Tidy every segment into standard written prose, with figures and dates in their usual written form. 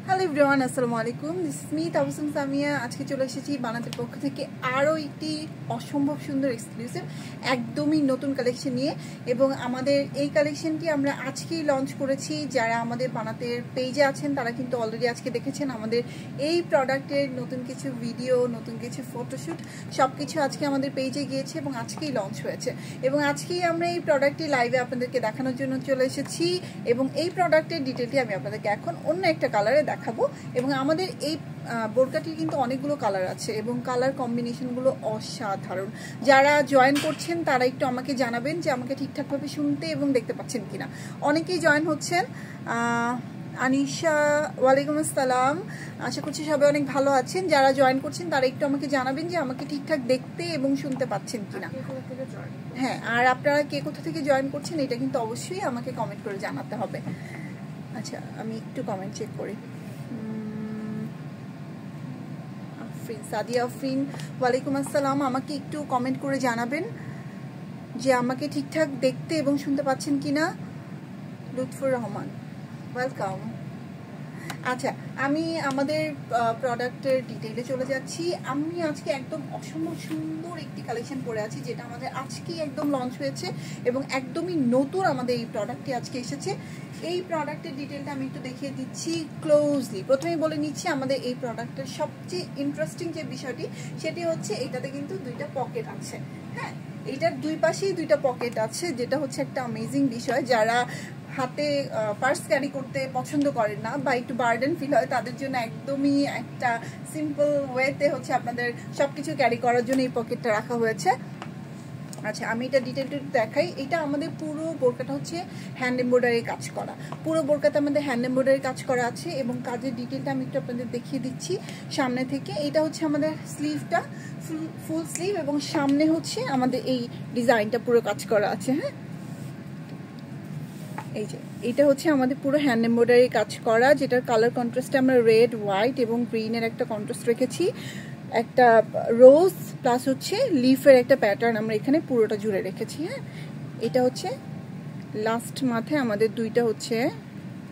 Hello everyone, আসসালামু আলাইকুম। This is me Tabassum Samia. আজকে চলে এসেছি বানাতের পক্ষ থেকে আরও একটি অসম্ভব সুন্দর এক্সক্লুসিভ একদমই নতুন কালেকশন নিয়ে, এবং আমাদের এই কালেকশনটি আমরা আজকেই লঞ্চ করেছি। যারা আমাদের বানাতের পেজে আছেন তারা কিন্তু অলরেডি আজকে দেখেছেন আমাদের এই প্রোডাক্টের নতুন কিছু ভিডিও, নতুন কিছু ফটোশ্যুট, সব কিছু আজকে আমাদের পেজে গিয়েছে এবং আজকেই লঞ্চ হয়েছে। এবং আজকেই আমরা এই প্রোডাক্টটি লাইভে আপনাদেরকে দেখানোর জন্য চলে এসেছি, এবং এই প্রোডাক্টের ডিটেলটি আমি আপনাদেরকে এখন অন্য একটা কালারে দেখাবো। এবং আমাদের এই বোরকাটির কিন্তু অনেকগুলো কালার আছে এবং কালার কম্বিনেশনগুলো অসাধারণ। যারা জয়েন করছেন তারা একটু আমাকে জানাবেন যে আমাকে ঠিকঠাকভাবে শুনতে এবং দেখতে পাচ্ছেন কিনা। অনেকেই জয়েন হচ্ছেন। আনিশা, ওয়ালাইকুম আসসালাম। আশা করছি সবাই অনেক ভালো আছেন। যারা জয়েন করছেন তারা একটু আমাকে জানাবেন যে আমাকে ঠিকঠাক দেখতে এবং শুনতে পাচ্ছেন কিনা। হ্যাঁ, আর আপনারা কে কোথা থেকে জয়েন করছেন এটা কিন্তু অবশ্যই আমাকে কমেন্ট করে জানাতে হবে। আচ্ছা, আমি একটু কমেন্ট চেক করি। সাদিয়া আফরিন, ওয়ালাইকুম আসসালাম। আমাকে একটু কমেন্ট করে জানাবেন যে আমাকে ঠিকঠাক দেখতে এবং শুনতে পাচ্ছেন কিনা। লুৎফুর রহমান, ওয়েলকাম। আচ্ছা, আমি আমাদের প্রোডাক্টের ডিটেইলে চলে যাচ্ছি। আমি আজকে একদম অসম্ভব সুন্দর একটি কালেকশন পরে আছি, যেটা আমাদের আজকেই একদম লঞ্চ হয়েছে এবং একদমই নতুন আমাদের এই প্রোডাক্টটি আজকে এসেছে। এই প্রোডাক্টের ডিটেলটা আমি একটু দেখিয়ে দিচ্ছি ক্লোজলি। প্রথমেই বলে নিচ্ছি আমাদের এই প্রোডাক্টের সবচেয়ে ইন্টারেস্টিং যে বিষয়টি সেটি হচ্ছে এটাতে কিন্তু দুইটা পকেট আছে। হ্যাঁ, এইটার দুই পাশেই দুইটা পকেট আছে, যেটা হচ্ছে একটা অ্যামেজিং বিষয়। যারা হাতে পার্স ক্যারি করতে পছন্দ করেন না বা একটু বার্ডেন ফিল হয় তাদের জন্য একদমই একটা সিম্পল ওয়েতে হচ্ছে আপনাদের সবকিছু ক্যারি করার জন্য এই পকেটটা রাখা হয়েছে। আচ্ছা, আমি এটা ডিটেলটা দেখাই। এটা আমাদের পুরো বোরকাটা হচ্ছে হ্যান্ড এমব্রয়ডারি কাজ করা। পুরো বোরকাতে আমাদের হ্যান্ড এমব্রয়ডারি কাজ করা আছে এবং কাজের ডিটেলটা আমি একটু আপনাদের দেখিয়ে দিচ্ছি সামনে থেকে। এটা হচ্ছে আমাদের স্লিভটা, ফুল স্লিভ, এবং সামনে হচ্ছে আমাদের এই ডিজাইনটা পুরো কাজ করা আছে। হ্যাঁ, এই যে এটা হচ্ছে আমাদের পুরো হ্যান্ড এমব্রয়ডারি কাজ করা, যেটার কালার কন্ট্রাস্টে আমরা রেড, হোয়াইট এবং গ্রিনের একটা কন্ট্রাস্ট রেখেছি। একটা রোজ প্লাস হচ্ছে লিফের একটা প্যাটার্ন আমরা এখানে পুরোটা জুড়ে রেখেছি। হ্যাঁ, এটা হচ্ছে লাস্ট মাথায় আমাদের দুইটা হচ্ছে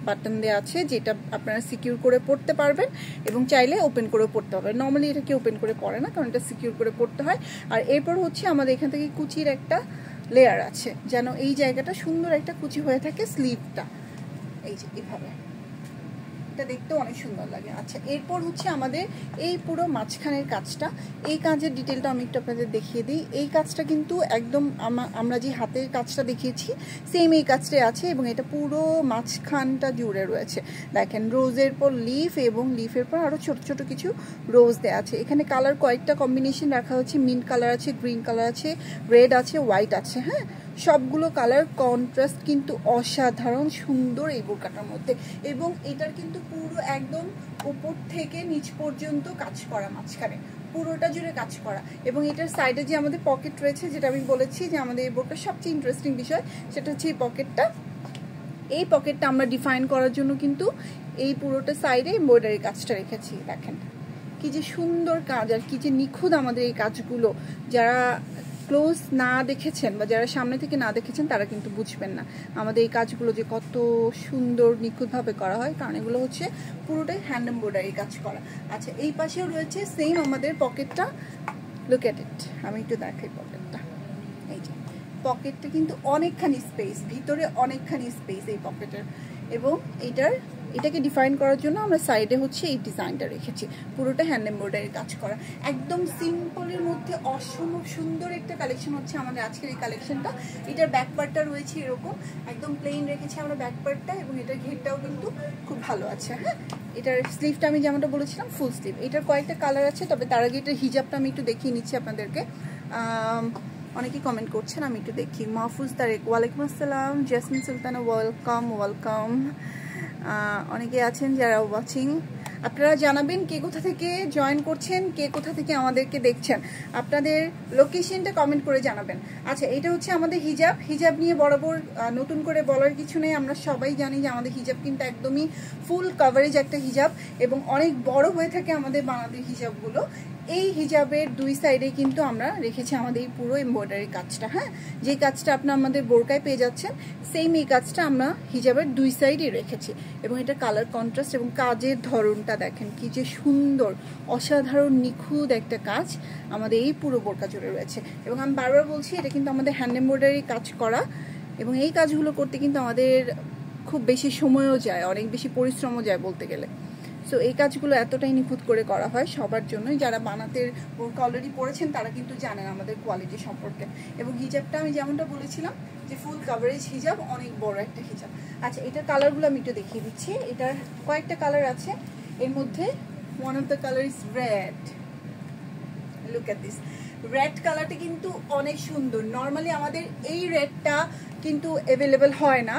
বাটন দেওয়া আছে, যেটা আপনারা সিকিউর করে পড়তে পারবেন এবং চাইলে ওপেন করেও পড়তে পারবেন। নর্মালি এটাকে ওপেন করে পড়ে না, কারণ এটা সিকিউর করে পড়তে হয়। আর এরপর হচ্ছে আমাদের এখান থেকে কুচির একটা লেয়ার আছে, যেন এই জায়গাটা সুন্দর একটা কুচি হয়ে থাকে স্লিভটা। এই যে এভাবে এটা দেখতেও অনেক সুন্দর লাগে। আচ্ছা, এরপর হচ্ছে আমাদের এই পুরো মাঝখানের কাজটা, এই কাজের ডিটেলটা আমি একটু আপনাদের দেখিয়ে দিই। এই কাজটা কিন্তু একদম আমরা যে হাতের কাজটা দেখিয়েছি সেম এই কাজটাই আছে, এবং এটা পুরো মাঝখানটা জুড়ে রয়েছে। দেখেন, রোজের পর লিফ এবং লিফের পর আরও ছোট ছোট কিছু রোজ দেওয়া আছে। এখানে কালার কয়েকটা কম্বিনেশন রাখা হচ্ছে। মিন্ট কালার আছে, গ্রিন কালার আছে, রেড আছে, হোয়াইট আছে। হ্যাঁ, সবগুলো কালার কন্ট্রাস্ট কিন্তু অসাধারণ সুন্দর এই বোরকাটার মধ্যে। এবং এটার কিন্তু পুরো একদম উপর থেকে নিচ পর্যন্ত কাজ করা, মাঝখানে পুরোটা জুড়ে কাজ করা। এবং এটার সাইডে যে আমাদের পকেট রয়েছে, যেটা আমি বলেছি যে আমাদের এই বোরকার সবচেয়ে ইন্টারেস্টিং বিষয় সেটা হচ্ছে এই পকেটটা। এই পকেটটা আমরা ডিফাইন করার জন্য কিন্তু এই পুরোটা সাইডে এমব্রয়ডারি কাজটা রেখেছি। দেখেন কি যে সুন্দর কাজ আর কি যে নিখুঁত আমাদের এই কাজগুলো। যারা ক্লোজ না দেখেছেন বা যারা সামনে থেকে না দেখেছেন তারা কিন্তু বুঝবেন না আমাদের এই কাজগুলো যে কত সুন্দর নিখুঁতভাবে করা হয়, কারণ এগুলো হচ্ছে পুরোটাই হ্যান্ড এমব্রয়ডারি কাজ করা। আচ্ছা, এই পাশেও রয়েছে সেম আমাদের পকেটটা। লুক এট ইট, আমি একটু দেখাই পকেটটা। এই যে পকেটটা কিন্তু অনেকখানি স্পেস, ভিতরে অনেকখানি স্পেস এই পকেটের। এবং এটাকে ডিফাইন করার জন্য আমরা সাইডে হচ্ছে এই ডিজাইনটা রেখেছি, পুরোটা হ্যান্ড এমব্রয়ডারি কাজ করা। একদম সিম্পলের মধ্যে অসম্ভব সুন্দর একটা কালেকশন হচ্ছে আমাদের আজকের এই কালেকশনটা। এটার ব্যাক পার্টটা রয়েছে এরকম, একদম প্লেন রেখেছি আমরা ব্যাক পার্টটা, এবং এটার ঘেরটাও কিন্তু খুব ভালো আছে। হ্যাঁ, এটার স্লিভটা আমি যেমনটা বলেছিলাম ফুল স্লিভ। এটার কয়েকটা কালার আছে, তবে তার আগে এটার হিজাবটা আমি একটু দেখিয়ে নিচ্ছি আপনাদেরকে। অনেকেই কমেন্ট করছেন, আমি একটু দেখি। মাহফুজ তারেক, ওয়ালাইকুম আসসালাম। Jasmine Sultana, welcome welcome. অনেকে আছেন যারা ওয়াচিং। আপনারা জানাবেন কে কোথা থেকে জয়েন করছেন, কে কোথা থেকে আমাদেরকে দেখছেন, আপনাদের লোকেশনটা কমেন্ট করে জানাবেন। আচ্ছা, এটা হচ্ছে আমাদের হিজাব। হিজাব নিয়ে বরাবর নতুন করে বলার কিছু নেই, আমরা সবাই জানি যে আমাদের হিজাব কিন্তু একদমই ফুল কভারেজ একটা হিজাব এবং অনেক বড় হয়ে থাকে আমাদের বানাতের হিজাবগুলো। এই হিজাবের দুই সাইডে কিন্তু আমরা রেখেছি আমাদের এই পুরো এমব্রয়ডারি কাজটা। হ্যাঁ, যে কাজটা আপনার আমাদের বোরকায় পেয়ে যাচ্ছেন সেম এই কাজটা আমরা হিজাবের দুই সাইডে রেখেছি। এবং এটা কালার কন্ট্রাস্ট এবং কাজের ধরনটা দেখেন কি যে সুন্দর, অসাধারণ নিখুঁত একটা কাজ আমাদের এই পুরো বোরকা জুড়ে রয়েছে। এবং আমি বারবার বলছি এটা কিন্তু আমাদের হ্যান্ড এমব্রয়ডারি কাজ করা, এবং এই কাজগুলো করতে কিন্তু আমাদের খুব বেশি সময়ও যায়, অনেক বেশি পরিশ্রমও যায় বলতে গেলে। সো এই কাজগুলো এতটাই নিখুঁত করে করা হয় সবার জন্যই। যারা বানাতের বোরকা অলরেডি পড়েছেন তারা কিন্তু জানেন আমাদের কোয়ালিটি সম্পর্কে। এবং হিজাবটা আমি যেমনটা বলেছিলাম যে ফুল কাভারেজ হিজাব, অনেক বড় একটা হিজাব। আচ্ছা, এটার কালারগুলো আমি একটু দেখিয়ে দিচ্ছি। এটার কয়েকটা কালার আছে, এর মধ্যে one of the colour is red. Look at this, red কালারটা কিন্তু অনেক সুন্দর। নর্মালি আমাদের এই রেডটা কিন্তু অ্যাভেলেবেল হয় না,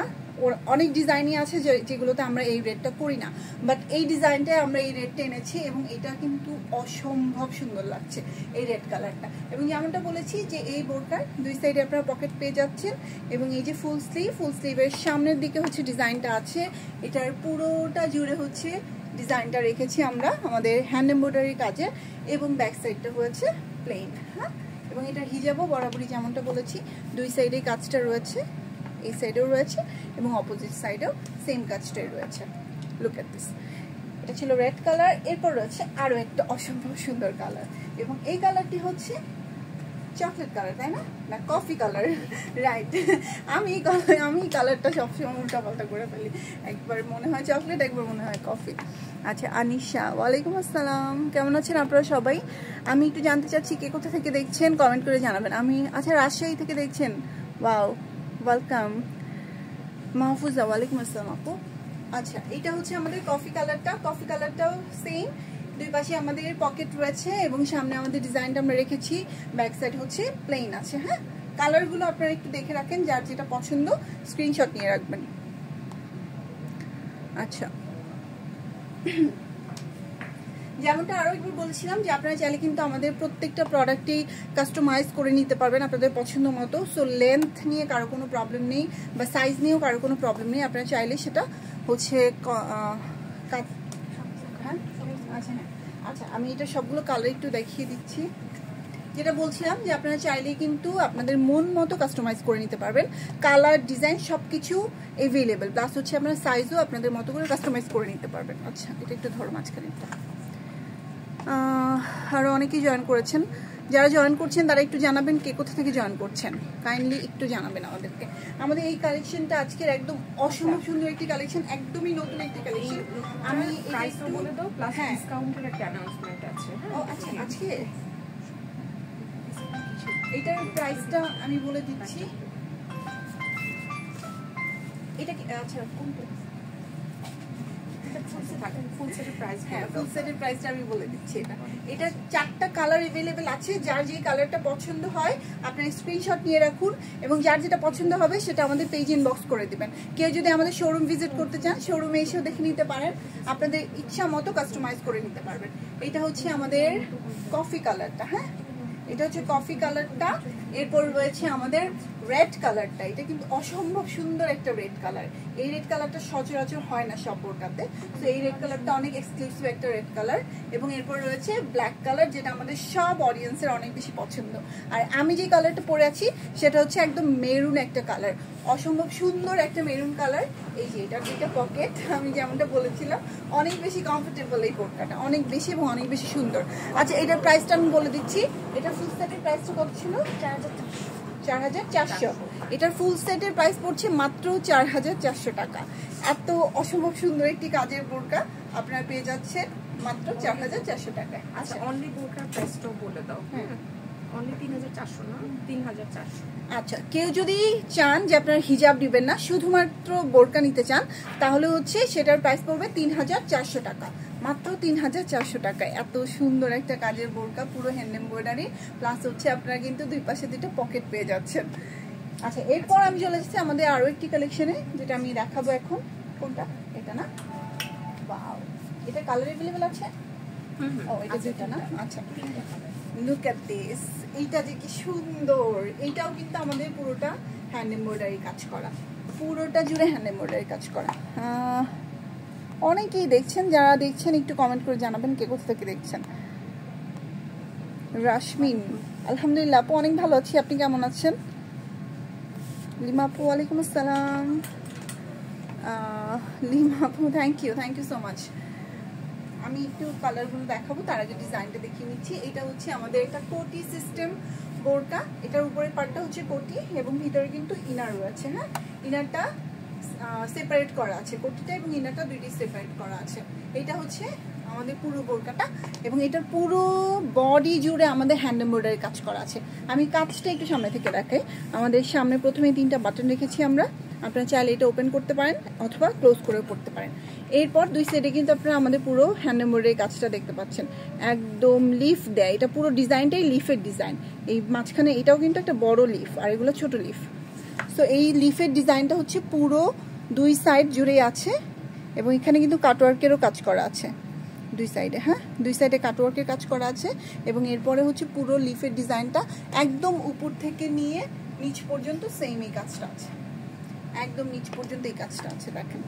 অনেক ডিজাইনই আছে যেগুলোতে আমরা এই রেডটা করি না, বাট এই ডিজাইনটায় আমরা এই রেডটা এনেছি এবং এটা কিন্তু অসম্ভব সুন্দর লাগছে এই রেড কালারটা। এবং যেমনটা বলেছি যে এই বোরকার দুই সাইডে আপনারা পকেট পেয়ে যাচ্ছেন, এবং এই যে ফুল স্লিভের সামনের দিকে হচ্ছে ডিজাইনটা আছে, এটার পুরোটা জুড়ে হচ্ছে ডিজাইনটা রেখেছি আমরা আমাদের হ্যান্ড এমব্রয়ডারি কাজে, এবং ব্যাক সাইডটা হয়েছে প্লেন। হ্যাঁ, এবং এটার হিজাবও বরাবরই যেমনটা বলেছি দুই সাইডে কাজটা রয়েছে, এই সাইডেও রয়েছে এবং অপোজিট সাইডেও সেম কাজটাই রয়েছে। লুক এট দিস, এটা ছিল রেড কালার। এরপর রয়েছে আরো একটা অসম্ভব সুন্দর কালার, এবং এই কালারটি হচ্ছে চকলেট কালার, তাই না? না, কফি কালার, রাইট। আমি কালারটা সবসময় উল্টা পাল্টা করে ফেলি, একবার মনে হয় চকলেট, একবার মনে হয় কফি। আচ্ছা, আনিশা, ওয়ালাইকুম আসসালাম, কেমন আছেন আপনারা সবাই? আমি একটু জানতে চাচ্ছি কে কোথা থেকে দেখছেন, কমেন্ট করে জানাবেন। আচ্ছা, রাজশাহী থেকে দেখছেন, ওয়াও, ওয়েলকাম। মাহফুজা, ওয়ালাইকুম আসসালাম আপু। আচ্ছা, এটা হচ্ছে আমাদের কফি কালারটাও সেম, দুই পাশে আমাদের পকেট রয়েছে এবং সামনে আমাদের ডিজাইনটা আমরা রেখেছি, ব্যাক সাইড হচ্ছে প্লেন আছে। হ্যাঁ, কালারগুলো আপনারা একটু দেখে রাখেন, যার যেটা পছন্দ স্ক্রিনশট নিয়ে রাখবেন। আচ্ছা, যেমনটা আরো একবার বলছিলাম যে আপনারা চাইলে কিন্তু আমাদের প্রত্যেকটা প্রোডাক্টই কাস্টমাইজ করে নিতে পারবেন আপনাদের পছন্দ মতো। সো লেন্থ নিয়ে কারো কোনো প্রবলেম নেই, বা সাইজ নিয়েও কারো কোনো প্রবলেম নেই, আপনারা চাইলে সেটা হচ্ছে আচ্ছা, আমি এটা সবগুলো কালার একটু দেখিয়ে দিচ্ছি। যেটা বলছিলাম যে আপনারা চাইলেই কিন্তু আপনাদের মন মতো কাস্টমাইজ করে নিতে পারবেন, কালার ডিজাইন সবকিছু এভেলেবেল, প্লাস হচ্ছে আপনারা সাইজও আপনাদের মতো করে কাস্টমাইজ করে নিতে পারবেন। আচ্ছা, এটা একটু ধরো মাঝখানে। আরও অনেকেই জয়েন করেছেন, যারা জয়েন করছেন তারা একটু জানাবেন কে কোথা থেকে জয়েন করছেন, কাইন্ডলি একটু জানাবেন আমাদেরকে। আমাদের এই কালেকশনটা আজকের একদম অসম্ভব সুন্দর একটি কালেকশন, একদমই নতুন একটি কালেকশন। আমি প্রাইসটা বলে দাও, প্লাস ডিসকাউন্টের একটা অ্যানাউন্সমেন্ট আছে। ও আচ্ছা, আজকে এটার প্রাইসটা আমি বলে দিচ্ছি। এটা কি আচ্ছা কোনটা? ফুল সেটের প্রাইসটা আমি বলে দিচ্ছি। এটা 4টা কালার अवेलेबल আছে, যার যে কালারটা পছন্দ হয় আপনারা স্ক্রিনশট নিয়ে রাখুন, এবং যার যেটা পছন্দ হবে সেটা আমাদের পেজ ইনবক্স করে দিবেন। কেউ যদি আমাদের শোরুম ভিজিট করতে চান, শোরুমে এসেও দেখে নিতে পারেন, আপনাদের ইচ্ছা মতো কাস্টমাইজ করে নিতে পারবেন। এটা হচ্ছে আমাদের কফি কালারটা। হ্যাঁ, এটা হচ্ছে কফি কালারটা। এরপর রয়েছে আমাদের রেড কালারটা, এটা কিন্তু অসম্ভব সুন্দর একটা রেড কালার। এই রেড কালারটা সচরাচর হয় না সব বোরকাতে, তো এই রেড কালারটা অনেক এক্সক্লুসিভ একটা রেড কালার। এবং এরপর রয়েছে ব্ল্যাক কালার, যেটা আমাদের সব অডিয়েন্সের অনেক বেশি পছন্দ। আর আমি যে কালারটা পরে আছি সেটা হচ্ছে একদম মেরুন একটা কালার, অসম্ভব সুন্দর একটা মেরুন কালার। এই যে এটা দুইটা পকেট, আমি যেমনটা বলেছিলাম অনেক বেশি কমফোর্টেবল এই বোরকাটা, অনেক বেশি এবং অনেক বেশি সুন্দর। আচ্ছা, এটার প্রাইসটা আমি বলে দিচ্ছি। এটা ফুল সেটের প্রাইসটা কত ছিল? 4400। এটার ফুল সেটের প্রাইস পড়ছে মাত্র 4400 টাকা। এত অসম্ভব সুন্দর একটি কাজের বোরকা আপনারা পেয়ে যাচ্ছেন মাত্র 4400 টাকায়। আচ্ছা, অনলি বোরকার প্রাইসটাও বলে দাও। হ্যাঁ, অনলি 3400 না, 3400। আচ্ছা, কেউ যদি চান যে আপনারা হিজাব দিবেন না, শুধুমাত্র বোরকা নিতে চান, তাহলে হচ্ছে সেটার প্রাইস পড়বে 3400 টাকা, মাত্র 3400 টাকায়। এত সুন্দর একটা কাজের বোরকা, পুরো হ্যান্ড এমব্রয়ডারি, প্লাস হচ্ছে আপনারা কিন্তু দুই পাশে দুটো পকেট পেয়ে যাচ্ছেন। আচ্ছা, এরপর আমি চলে এসেছি আমাদের আরো একটি কালেকশনে, যেটা আমি দেখাবো এখন। কোনটা? এটা না? ওয়াও, এটা কালার अवेलेबल আছে? ও, এটা যেটা না? আচ্ছা, লুক এট দিস, এইটা যে কি সুন্দর। এইটাও কিন্তু আমাদের পুরোটা হ্যান্ড এমব্রয়ডারি কাজ করা, পুরোটা জুড়ে হ্যান্ড এমব্রয়ডারি কাজ করা। অনেকেই দেখছেন, যারা দেখছেন একটু কমেন্ট করে জানাবেন কে কোথা থেকে দেখছেন। রাশমিন, আলহামদুলিল্লাহ আপু অনেক ভালো আছি, আপনি কেমন আছেন? লিমা আপু ওয়ালাইকুম আসসালাম। লিমা আপু থ্যাংক ইউ সো মাচ। আমি একটু কালারগুলো দেখাবো, তার আগে ডিজাইনটা দেখিয়ে নিচ্ছি। এটা হচ্ছে আমাদের একটা কোটি সিস্টেম বোরকা, এটার উপরের পার্টটা হচ্ছে কোটি এবং ভিতরে কিন্তু ইনার রয়েছে। হ্যাঁ, ইনারটা সেপারেট করা আছে, কোটিটা এবং ইনারটা দুইটি সেপারেট করা আছে। এটা হচ্ছে আমাদের পুরো বোরকাটা এবং এটার পুরো বডি জুড়ে আমাদের হ্যান্ড এমব্রয়ডারি কাজ করা আছে। আমি কাজটা একটু সামনে থেকে দেখাই। আমাদের সামনে প্রথমে 3টা বাটন রেখেছি আমরা, আপনারা চাইলে এটা ওপেন করতে পারেন অথবা ক্লোজ করেও পড়তে পারেন। এরপর দুই সাইডে কিন্তু আপনারা আমাদের পুরো হ্যান্ড এমব্রয়ডারি কাজটা দেখতে পাচ্ছেন, একদম লিফ দেয়। এটা পুরো ডিজাইনটাই লিফের ডিজাইন। এই মাঝখানে এটাও কিন্তু একটা বড় লিফ আর এগুলো ছোট লিফ। সো এই লিফের ডিজাইনটা হচ্ছে পুরো দুই সাইড জুড়েই আছে এবং এখানে কিন্তু কাটওয়ার্কেরও কাজ করা আছে দুই সাইডে। হ্যাঁ, দুই সাইডে কাটওয়ার্কের কাজ করা আছে এবং এরপরে হচ্ছে পুরো লিফের ডিজাইনটা একদম উপর থেকে নিয়ে নিচ পর্যন্ত সেম এই কাজটা আছে, একদম নিচ পর্যন্ত এই কাজটা আছে দেখেন।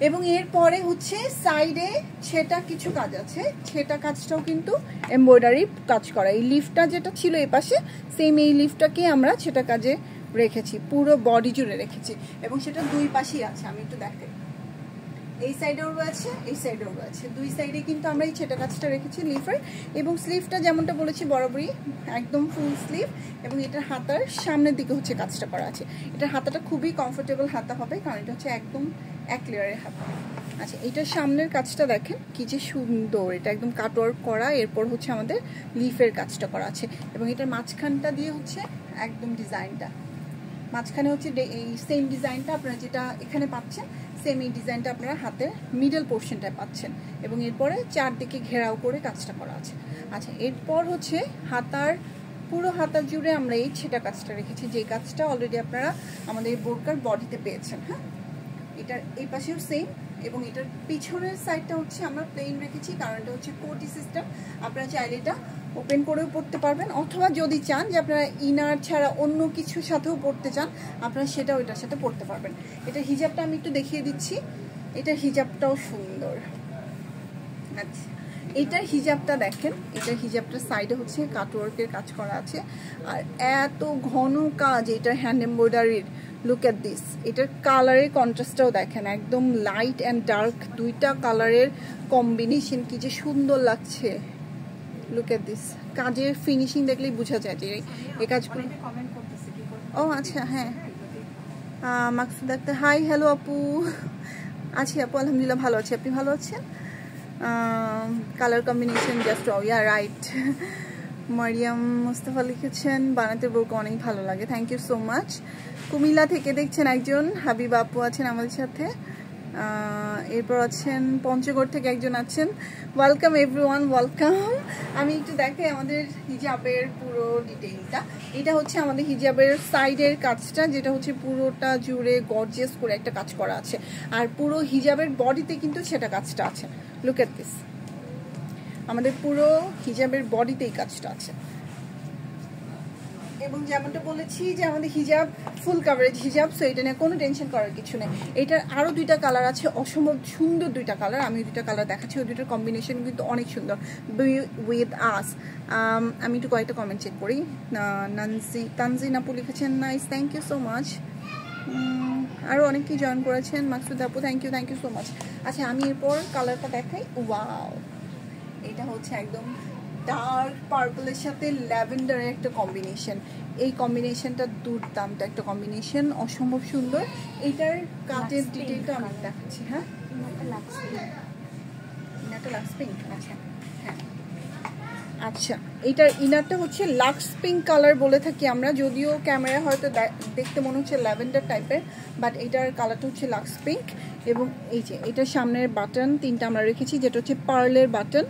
এবং এরপরে হচ্ছে সাইডে ছেটা কিছু কাজ আছে, ছেটা কাজটাও কিন্তু এমব্রয়ডারি কাজ করা। এই লিফটা যেটা ছিল এই পাশে, সেম এই লিফটাকে আমরা ছেটা কাজে রেখেছি, পুরো বডি জুড়ে রেখেছি এবং সেটা দুই পাশেই আছে। আমি একটু দেখাই, এই সাইডেও রয়েছে এই সাইডেও রয়েছে, দুই সাইডে কিন্তু আমরা এই ছেটা কাজটা রেখেছি লিফের। এবং স্লিভটা যেমনটা বলেছি বরাবরই একদম ফুল স্লিভ এবং এটার হাতার সামনের দিকে হচ্ছে কাজটা করা আছে। এটার হাতাটা খুবই কমফোর্টেবল হাতা হবে, কারণ এটা হচ্ছে একদম এক লেয়ারের হাতা। আচ্ছা, এটার সামনের কাজটা দেখেন কি যে সুন্দর, এটা একদম কাটওয়ার্ক করা। এরপর হচ্ছে আমাদের লিফের কাজটা করা আছে এবং এটার মাঝখানটা দিয়ে হচ্ছে একদম ডিজাইনটা, মাঝখানে হচ্ছে এই সেম ডিজাইনটা আপনারা যেটা এখানে পাচ্ছেন, সেম এই ডিজাইনটা আপনারা হাতের মিডল পোর্শনটায় পাচ্ছেন এবং এরপরে চারদিকে ঘেরাও করে কাজটা করা আছে। আচ্ছা, এরপর হচ্ছে হাতার পুরো হাতা জুড়ে আমরা এই ছেটা কাজটা রেখেছি, যে কাজটা অলরেডি আপনারা আমাদের বোরকার বডিতে পেয়েছেন। হ্যাঁ, এটার এই পাশেও সেম এবং এটার পিছনের সাইডটা হচ্ছে আমরা প্লেন রেখেছি, কারণ এটা হচ্ছে কোটি সিস্টেম। আপনারা চাইলে এটা ওপেন করেও পড়তে পারবেন অথবা যদি চান যে আপনারা ইনার ছাড়া অন্য কিছুর সাথেও পড়তে চান, আপনারা সেটাও এটার সাথে পড়তে পারবেন। এটা হিজাবটা আমি একটু দেখিয়ে দিচ্ছি, এটার হিজাবটাও সুন্দর। আচ্ছা, এটার হিজাবটা দেখেন, এটার হিজাবটার সাইডে হচ্ছে কাটওয়ার্কের কাজ করা আছে আর এত ঘন কাজ এটার হ্যান্ড এমব্রয়ডারির। লুক এট দিস, এটার কালারের কন্ট্রাস্টটাও দেখেন, একদম লাইট অ্যান্ড ডার্ক দুইটা কালারের কম্বিনেশন কি যে সুন্দর লাগছে। লুক এট দিস, কাজের ফিনিশিং দেখলেই বোঝা যায় যে এই কাজগুলো। ও আচ্ছা, হ্যাঁ, মাকসুদ আক্তার হাই, হ্যালো আপু। আছি আপু, আলহামদুলিল্লাহ ভালো আছি, আপনি ভালো আছেন? Colour combination just yeah right. Mariyam Mustafa লিখেছেন বানাতে বোরকা অনেক ভালো লাগে, thank you so much. Comilla থেকে দেখছেন একজন হাবিব আপু আছেন আমাদের সাথে, এরপর আছেন পঞ্চগড় থেকে একজন আছেন। Welcome everyone, welcome. আমি একটু দেখাই আমাদের হিজাবের পুরো ডিটেইলটা। এটা হচ্ছে আমাদের হিজাবের সাইডের কাজটা, যেটা হচ্ছে পুরোটা জুড়ে গর্জিয়াস করে একটা কাজ করা আছে আর পুরো হিজাবের বডিতে কিন্তু সেটা কাজটা আছে। লুক এট দিস, আমাদের পুরো হিজাবের বডিতেই কাজটা আছে এবং যেমনটা বলেছি যে আমাদের হিজাব ফুল কাভারেজ হিজাব, সো এটা নিয়ে কোনো টেনশন করার কিছু নেই। এটার আরও দুইটা কালার আছে, অসম্ভব সুন্দর দুইটা কালার, আমি দুইটা কালার দেখাচ্ছি, ওই দুইটার কম্বিনেশন কিন্তু অনেক সুন্দর। উইথ আস, আমি একটু কয়েকটা কমেন্ট চেক করি। তানজিন আপু লিখেছেন nice, thank you so much. আরও অনেকেই জয়েন করেছেন, মাকসুদ আপু থ্যাংক ইউ সো মাচ। আচ্ছা, আমি এরপর কালারটা দেখাই। ওয়াও, এটা হচ্ছে একদম ডার্ক পার্পলের সাথে ল্যাভেন্ডারের একটা কম্বিনেশন। এই কম্বিনেশনটা দুর্দান্ত একটা কম্বিনেশন, অসম্ভব সুন্দর। এটার কাজের ডিটেইলটা আমি দেখাচ্ছি। হ্যাঁ, ইনারটা লাক্স পিঙ্ক। আচ্ছা, হ্যাঁ, আচ্ছা, এটার ইনারটা হচ্ছে লাক্স পিঙ্ক কালার বলে থাকি আমরা, যদিও ক্যামেরা হয়তো দেখতে মনে হচ্ছে ল্যাভেন্ডার টাইপের, বাট এটার কালারটা হচ্ছে লাক্স পিঙ্ক। এবং এই যে এটার সামনের বাটন 3টা আমরা রেখেছি, যেটা হচ্ছে পার্লের বাটন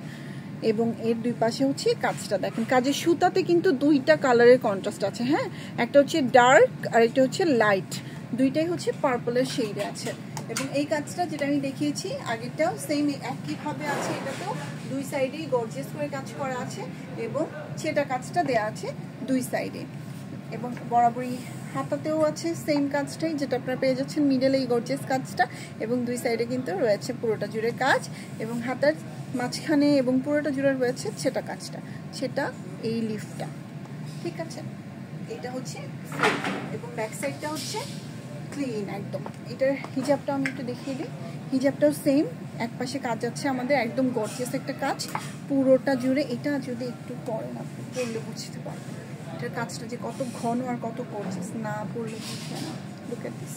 এবং এর দুই পাশে হচ্ছে কাজটা দেখেন, কাজের সুতাতে কিন্তু দুইটা কালারের কন্ট্রাস্ট আছে। হ্যাঁ, একটা হচ্ছে ডার্ক আর একটা হচ্ছে লাইট, দুইটাই হচ্ছে পার্পলের শেডে আছে। এবং এই কাজটা যেটা আমি দেখিয়েছি আগেরটাও সেম একইভাবে আছে, এটাতেও দুই সাইডেই গর্জিয়াস করে কাজ করা আছে এবং সেটা কাজটা দেয়া আছে দুই সাইডে এবং বরাবরই হাতাতেও আছে সেম কাজটাই, যেটা আপনারা পেয়ে যাচ্ছেন মিডলে এই গর্জিয়াস কাজটা এবং দুই সাইডে কিন্তু রয়েছে পুরোটা জুড়ে কাজ এবং হাতার মাঝখানে এবং পুরোটা জুড়ে রয়েছে সেটা কাজটা, সেটা এই লিফটা, ঠিক আছে। এটা হচ্ছে এবং ব্যাক সাইডটা হচ্ছে ক্লিন একদম। এটার হিজাবটা আমি একটু দেখিয়ে দিই। হিজাবটাও সেম, এক পাশে কাজ আছে আমাদের, একদম গর্জিয়াস একটা কাজ পুরোটা জুড়ে। এটা যদি একটু পরে না পড়লে বুঝতে পারবেন এটার কাজটা যে কত ঘন আর কত গর্জিয়াস, না পড়লে বুঝবে না। লুক এট দিস,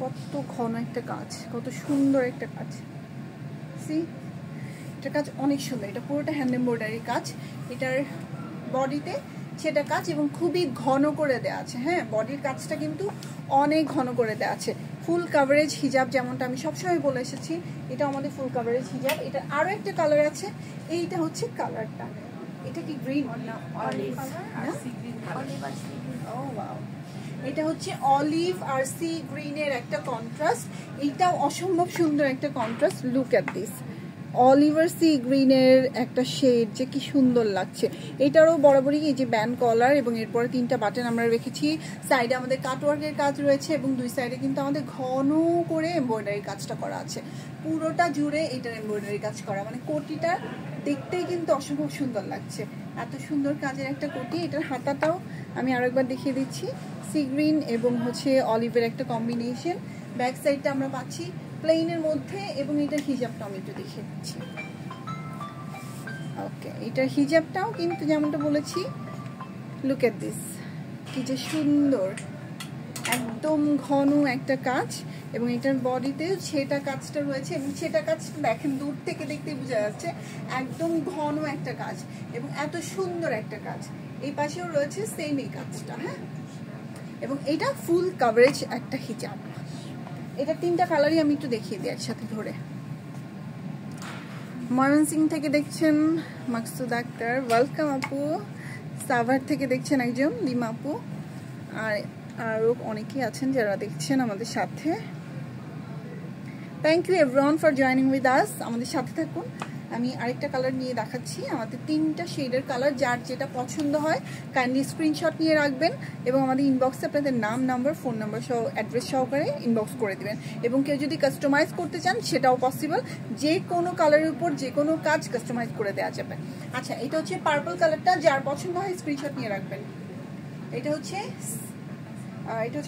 কত ঘন একটা কাজ, কত সুন্দর একটা কাজ। সি, এটার কাজ অনেক সুন্দর। এটা পুরোটা হ্যান্ড এমব্রয়ডারি কাজ। এটার বডিতে সেটা কাজ এবং খুবই ঘন করে দেওয়া আছে। হ্যাঁ, বডির কাজটা কিন্তু অনেক ঘন করে দেওয়া আছে। ফুল কাভারেজ হিজাব, যেমনটা আমি সবসময় বলে এসেছি, এটা আমাদের ফুল কাভারেজ হিজাব। এটা আরো একটা কালার আছে, এইটা হচ্ছে কালারটা, এটা কি গ্রিন না অলিভ? ও ওয়াও, এটা হচ্ছে অলিভ আর সি গ্রিনের একটা কন্ট্রাস্ট। এইটাও অসম্ভব সুন্দর একটা কন্ট্রাস্ট। লুক এট দিস, অলিভার সি গ্রিনের একটা শেড, যে কি সুন্দর লাগছে। এটারও বরাবরই এই যে ব্যান্ড কলার এবং এরপরে 3টা বাটন আমরা রেখেছি। সাইডে আমাদের কাটওয়ার্কের কাজ রয়েছে এবং 2 সাইডে কিন্তু আমাদের ঘন করে এমব্রয়ডারি কাজটা করা আছে। পুরোটা জুড়ে এটার এমব্রয়ডারি কাজ করা, মানে কোটিটা দেখতেই কিন্তু অসম্ভব সুন্দর লাগছে। এত সুন্দর কাজের একটা কোটি। এটার হাতাটাও আমি আরেকবার দেখিয়ে দিচ্ছি, সি গ্রিন এবং হচ্ছে অলিভের একটা কম্বিনেশন। ব্যাক সাইডটা আমরা পাচ্ছি প্লেনের মধ্যে এবং এটার হিজাবটা আমি একটু দেখিয়ে দিচ্ছি। ওকে, এটার হিজাবটাও কিন্তু যেমনটা বলেছি, লুক এট দিস, কি যে সুন্দর, একদম ঘন একটা কাজ এবং এটার বডিতেও সেটা কাজটা রয়েছে এবং সেটা কাজটা দেখেন দূর থেকে দেখতে বোঝা যাচ্ছে একদম ঘন একটা কাজ এবং এত সুন্দর একটা কাজ। এই পাশেও রয়েছে সেম এই কাজটা। হ্যাঁ, এবং এটা ফুল কাভারেজ একটা হিজাব। এটা 3টা কালারই আমি একটু দেখিয়ে দিই একসাথে ধরে। ময়মনসিংহ থেকে দেখছেন মাকসুদ আক্তার, ওয়েলকাম আপু। সাভার থেকে দেখছেন একজন লিমা আপু, আর আরও অনেকেই আছেন যারা দেখছেন আমাদের সাথে। Thank you everyone for joining with us. আমাদের সাথে থাকুন। আমি আরেকটা কালার নিয়ে দেখাচ্ছি। আমাদের 3টা শেডের কালার, যার যেটা পছন্দ হয় কাইন্ডলি স্ক্রিনশট নিয়ে রাখবেন এবং আমাদের ইনবক্সে আপনাদের নাম, নাম্বার, ফোন নাম্বার সহ অ্যাড্রেস সহকারে ইনবক্স করে দেবেন। এবং কেউ যদি কাস্টমাইজ করতে চান সেটাও পসিবল, যে কোনো কালারের উপর যে কোনো কাজ কাস্টমাইজ করে দেওয়া যাবে। আচ্ছা, এটা হচ্ছে পার্পল কালারটা, যার পছন্দ হয় স্ক্রিনশট নিয়ে রাখবেন। এটা হচ্ছে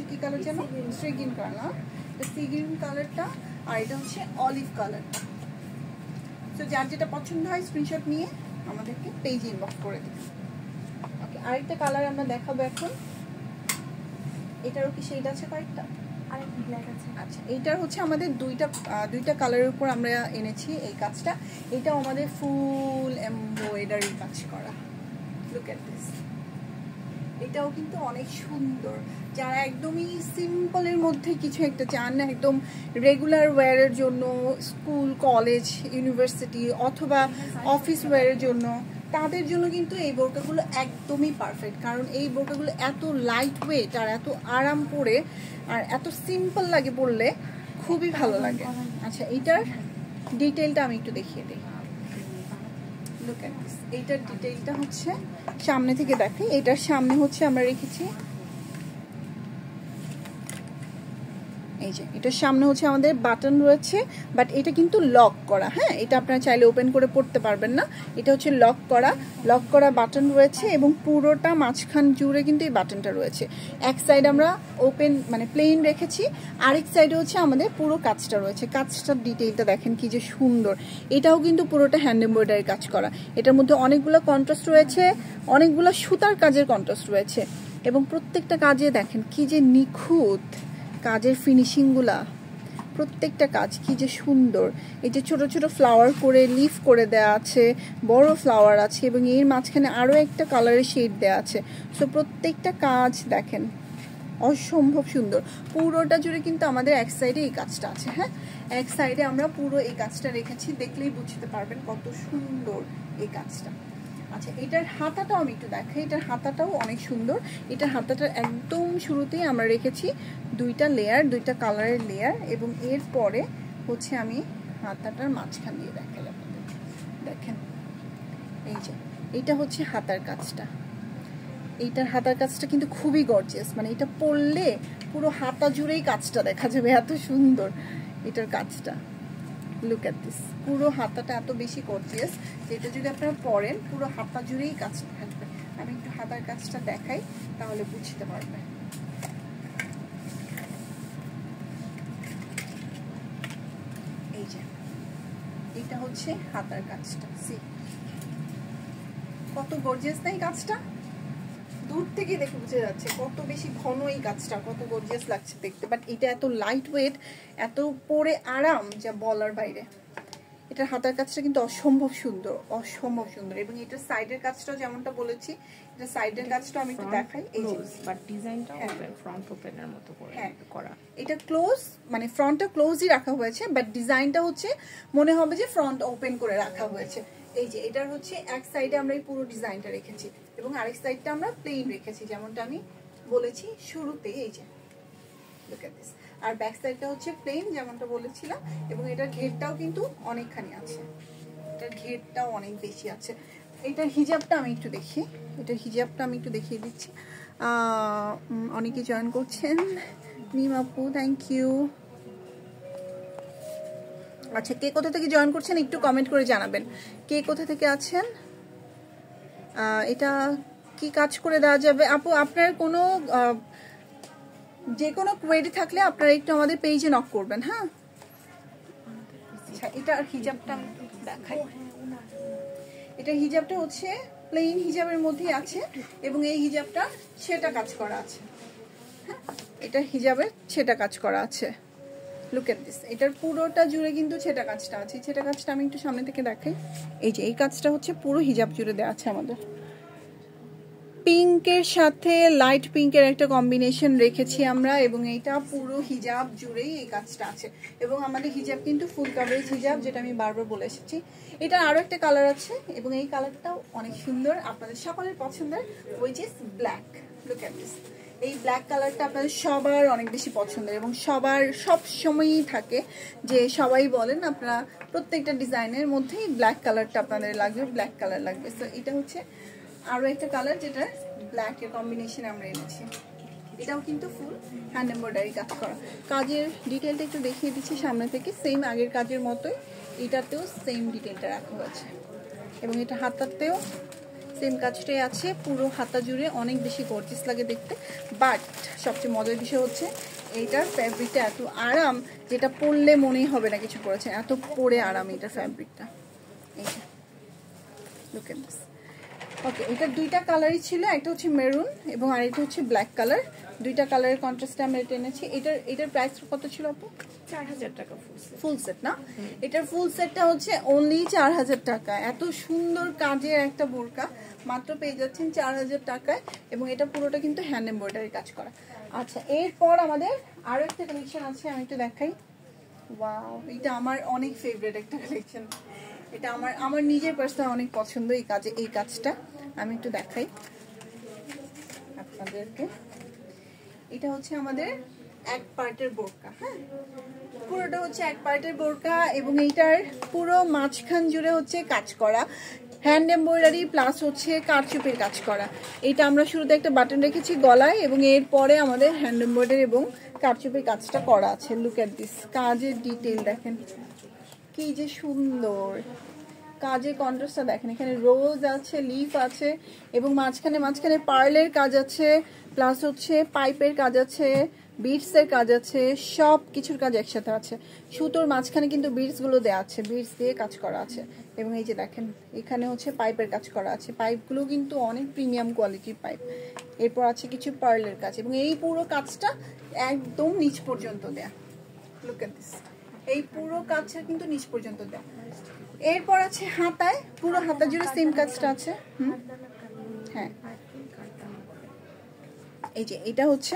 কি কালার যেন, sea green colour, sea green কালারটা, আর এটা হচ্ছে অলিভ কালারটা। তো যার যেটা পছন্দ হয় স্ক্রিনশট নিয়ে আমাদেরকে পেজে ইনবক্স করে দিবেন। ওকে, আরেকটা কালার আমরা দেখাবো এখন। এটারও কি শেড আছে কয়েকটা? আরেকটা ব্ল্যাক আছে। আচ্ছা, এইটার হচ্ছে আমাদের দুইটা কালারের উপর আমরা এনেছি এই কাজটা। এটাও আমাদের ফুল এমব্রয়ডারি কাজ করা। লুক এট দিস, এটাও কিন্তু অনেক সুন্দর। যারা একদমই সিম্পলের মধ্যে কিছু একটা চান না, একদম রেগুলার ওয়্যারের জন্য, স্কুল, কলেজ, ইউনিভার্সিটি অথবা অফিস ওয়্যারের জন্য, তাদের জন্য কিন্তু এই বোরকাগুলো একদমই পারফেক্ট। কারণ এই বোরকাগুলো এত লাইট ওয়েট আর এত আরাম পরে আর এত সিম্পল লাগে পরলে, খুবই ভালো লাগে। আচ্ছা, এইটার ডিটেলটা আমি একটু দেখিয়ে দিই। লুক এট দিস, এইটার ডিটেইলটা হচ্ছে সামনে থেকে দেখি। এটার সামনে হচ্ছে আমরা রেখেছি, এই যে এটার সামনে হচ্ছে আমাদের বাটন রয়েছে, বাট এটা কিন্তু লক করা। হ্যাঁ, এটা আপনারা চাইলে ওপেন করে পড়তে পারবেন না, এটা হচ্ছে লক করা বাটন রয়েছে এবং পুরোটা মাঝখান জুড়ে কিন্তু এই বাটনটা রয়েছে। এক সাইড আমরা ওপেন মানে প্লেন রেখেছি, আরেক সাইডে হচ্ছে আমাদের পুরো কাজটা রয়েছে। কাজটার ডিটেইলটা দেখেন কি যে সুন্দর। এটাও কিন্তু পুরোটা হ্যান্ড এমব্রয়ডারি কাজ করা। এটার মধ্যে অনেকগুলো কন্ট্রাস্ট রয়েছে, অনেকগুলো সুতার কাজের কন্ট্রাস্ট রয়েছে এবং প্রত্যেকটা কাজে দেখেন কি যে নিখুঁত কাজের ফিনিশিংগুলা, প্রত্যেকটা কাজ কি যে সুন্দর। এই যে ছোট ছোট ফ্লাওয়ার করে লিফ করে দেওয়া আছে, বড় ফ্লাওয়ার আছে এবং এর মাঝখানে আরও একটা কালারের শেড দেওয়া আছে। সো প্রত্যেকটা কাজ দেখেন অসম্ভব সুন্দর। পুরোটা জুড়ে কিন্তু আমাদের এক সাইডে এই কাজটা আছে। হ্যাঁ, এক সাইডে আমরা পুরো এই কাজটা রেখেছি, দেখলেই বুঝতে পারবেন কত সুন্দর এই কাজটা। আচ্ছা, এটার হাতাটাও আমি একটু দেখাই। এটার হাতাটাও অনেক সুন্দর। এটার হাতাটার একদম শুরুতেই আমরা রেখেছি 2টা লেয়ার, 2টা কালারের লেয়ার এবং এরপরে হচ্ছে আমি হাতাটার মাঝখান দিয়ে দেখালাম। দেখেন এই যে এইটা হচ্ছে হাতার কাজটা। এইটার হাতার কাজটা কিন্তু খুবই গর্জিয়াস, মানে এটা পরলে পুরো হাতা জুড়েই কাজটা দেখা যাবে, এত সুন্দর এটার কাজটা। লুক এট দিস, পুরো হাতাটা এত বেশি গর্জিয়াস যেটা যদি আপনারা পরেন পুরো হাতা জুড়েই কাজটা থাকবে। আমি একটু হাতার কাজটা দেখাই তাহলে বুঝতে পারবেন। এই যে এটা হচ্ছে হাতার কাজটা, সি কত গর্জিয়াস না এই কাজটা, দূর থেকে দেখে বুঝে যাচ্ছে কত বেশি ঘন এই কাজটা, কত গর্জিয়াস লাগছে দেখতে। বাট এটা এত লাইট ওয়েট, এত পরে আরাম যা বলার বাইরে। এটার হাতার কাজটা কিন্তু অসম্ভব সুন্দর, অসম্ভব সুন্দর। এবং এটার সাইডের কাজটাও যেমনটা বলেছি, এটা সাইডের কাজটা আমি একটু দেখাই। এই যে বাট ডিজাইনটা ফ্রন্ট ওপেনের মতো করে করা, এটা ক্লোজ, মানে ফ্রন্টটা ক্লোজই রাখা হয়েছে, বাট ডিজাইনটা হচ্ছে মনে হবে যে ফ্রন্ট ওপেন করে রাখা হয়েছে। এই যে এটার হচ্ছে এক সাইডে আমরা এই পুরো ডিজাইনটা রেখেছি এবং আরেক সাইডটা আমরা প্লেন রেখেছি যেমনটা আমি বলেছি শুরুতে। এই যে লুক এট দিস, আর ব্যাক সাইডটা হচ্ছে প্লেন যেমনটা বলেছিলাম। এবং এটার ঘেরটাও কিন্তু অনেকখানি আছে, এটার ঘেরটাও অনেক বেশি আছে। এটার হিজাবটা আমি একটু দেখি, এটার হিজাবটা আমি একটু দেখিয়ে দিচ্ছি। অনেকে জয়েন করছেন, মিম আপু থ্যাংক ইউ। আচ্ছা, কে কোথা থেকে জয়েন করছেন একটু কমেন্ট করে জানাবেন, কে কোথা থেকে আছেন। এটা কি কাজ করে দেওয়া যাবে আপু? আপনার কোনো যে কোনো কোয়েরি থাকলে আপনারা একটু আমাদের পেজে নক করবেন। হ্যাঁ, আচ্ছা এটা হিজাবটা আমি দেখাই। এটা হিজাবটা হচ্ছে প্লেন হিজাবের মধ্যেই আছে এবং এই হিজাবটা সেটা কাজ করা আছে। হ্যাঁ, এটা হিজাবের সেটা কাজ করা আছে। লুক এট দিস, এটার পুরোটা জুড়ে কিন্তু ছেটা কাজটা আছে। ছেটা কাজটা আমি একটু সামনে থেকে দেখাই। এই যে এই কাজটা হচ্ছে পুরো হিজাব জুড়ে দেওয়া আছে আমাদের। পিঙ্কের সাথে লাইট পিঙ্কের একটা কম্বিনেশন রেখেছি আমরা এবং এইটা পুরো হিজাব জুড়েই এই কাজটা আছে। এবং আমাদের হিজাব কিন্তু ফুল কভারেজ হিজাব, যেটা আমি বারবার বলে এসেছি। এটা আরো একটা কালার আছে এবং এই কালারটাও অনেক সুন্দর, আপনাদের সকলের পছন্দের, which is black. Look at this, এই ব্ল্যাক কালারটা আপনাদের সবার অনেক বেশি পছন্দের এবং সবার সব সময়ই থাকে যে সবাই বলেন আপনারা প্রত্যেকটা ডিজাইনের মধ্যেই ব্ল্যাক কালারটা আপনাদের লাগবে, ব্ল্যাক কালার লাগবে। সো এটা হচ্ছে আরো একটা কালার যেটা ব্ল্যাক এর কম্বিনেশন আমরা এনেছি। এটাও কিন্তু ফুল হ্যান্ড এমব্রয়ডারি কাজ করা। কাজের ডিটেলটা একটু দেখিয়ে দিচ্ছি সামনে থেকে, সেম আগের কাজের মতোই এটাতেও সেম ডিটেলটা রাখা হয়েছে এবং এটা হাতাতেও সেম কাজটাই আছে। পুরো হাতা জুড়ে অনেক বেশি গর্জিয়াস লাগে দেখতে। বাট সবচেয়ে মজার বিষয় হচ্ছে এইটার ফ্যাব্রিকটা এত আরাম যেটা পরলে মনেই হবে না কিছু পরেছে, এত পরে আরাম এটার ফ্যাব্রিকটা। এইটা লুক এট দিস। ওকে, এটার দুইটা কালারই ছিল, একটা হচ্ছে মেরুন এবং আরেকটা হচ্ছে ব্ল্যাক কালার। দুইটা কালারের কন্ট্রাস্টে আমরা এটা এনেছি। এটার প্রাইস কত ছিল আপু? 4000 টাকা ফুল সেট না? এটার ফুল সেটটা হচ্ছে অনলি 4000 টাকা। এত সুন্দর কাজের একটা বোরকা মাত্র পেয়ে যাচ্ছেন 4000 টাকায় এবং এটা পুরোটা কিন্তু হ্যান্ড এমব্রয়ডারি কাজ করা। আচ্ছা, এরপর আমাদের আরো একটা কালেকশন আছে, আমি একটু দেখাই। ওয়াও, এটা আমার অনেক ফেভারিট একটা কালেকশন। এটা আমার নিজের পার্সোনাল অনেক পছন্দ এই কাজটা। আমি একটু দেখাই আপনাদেরকে। এটা হচ্ছে আমাদের এক পার্টের বোরকা। হ্যাঁ, পুরোটা হচ্ছে এক পার্টের বোরকা এবং এইটার পুরো মাঝখান জুড়ে হচ্ছে কাজ করা হ্যান্ড এমব্রয়ডারি প্লাস হচ্ছে কারচুপির কাজ করা। এটা আমরা শুরুতে একটা বাটন রেখেছি গলায় এবং এরপরে আমাদের হ্যান্ড এমব্রয়ডারি এবং কারচুপির কাজটা করা আছে। লুক এট দিস, কাজের ডিটেল দেখেন কি যে সুন্দর, কাজের কন্ট্রাস্টটা দেখেন। এখানে রোজ আছে, লিফ আছে এবং মাঝখানে পার্লের কাজ আছে, প্লাস হচ্ছে পাইপের কাজ আছে, বিটসের কাজ আছে, সব কিছুর কাজ একসাথে আছে। সুতোর মাঝখানে কিন্তু বিটস গুলো দেওয়া আছে, বিটস দিয়ে কাজ করা আছে এবং এই যে দেখেন এখানে হচ্ছে পাইপের কাজ করা আছে। পাইপগুলো কিন্তু অনেক প্রিমিয়াম কোয়ালিটির পাইপ। এরপর আছে কিছু পার্লের কাজ এবং এই পুরো কাজটা একদম নিচ পর্যন্ত দেয়া। লুক এট দিস, এই পুরো কাজটা কিন্তু নিচ পর্যন্ত দেয়া। এরপর আছে হাতায়, পুরো হাতা জুড়ে সেম কাজটা আছে। হ্যাঁ, এই যে এটা হচ্ছে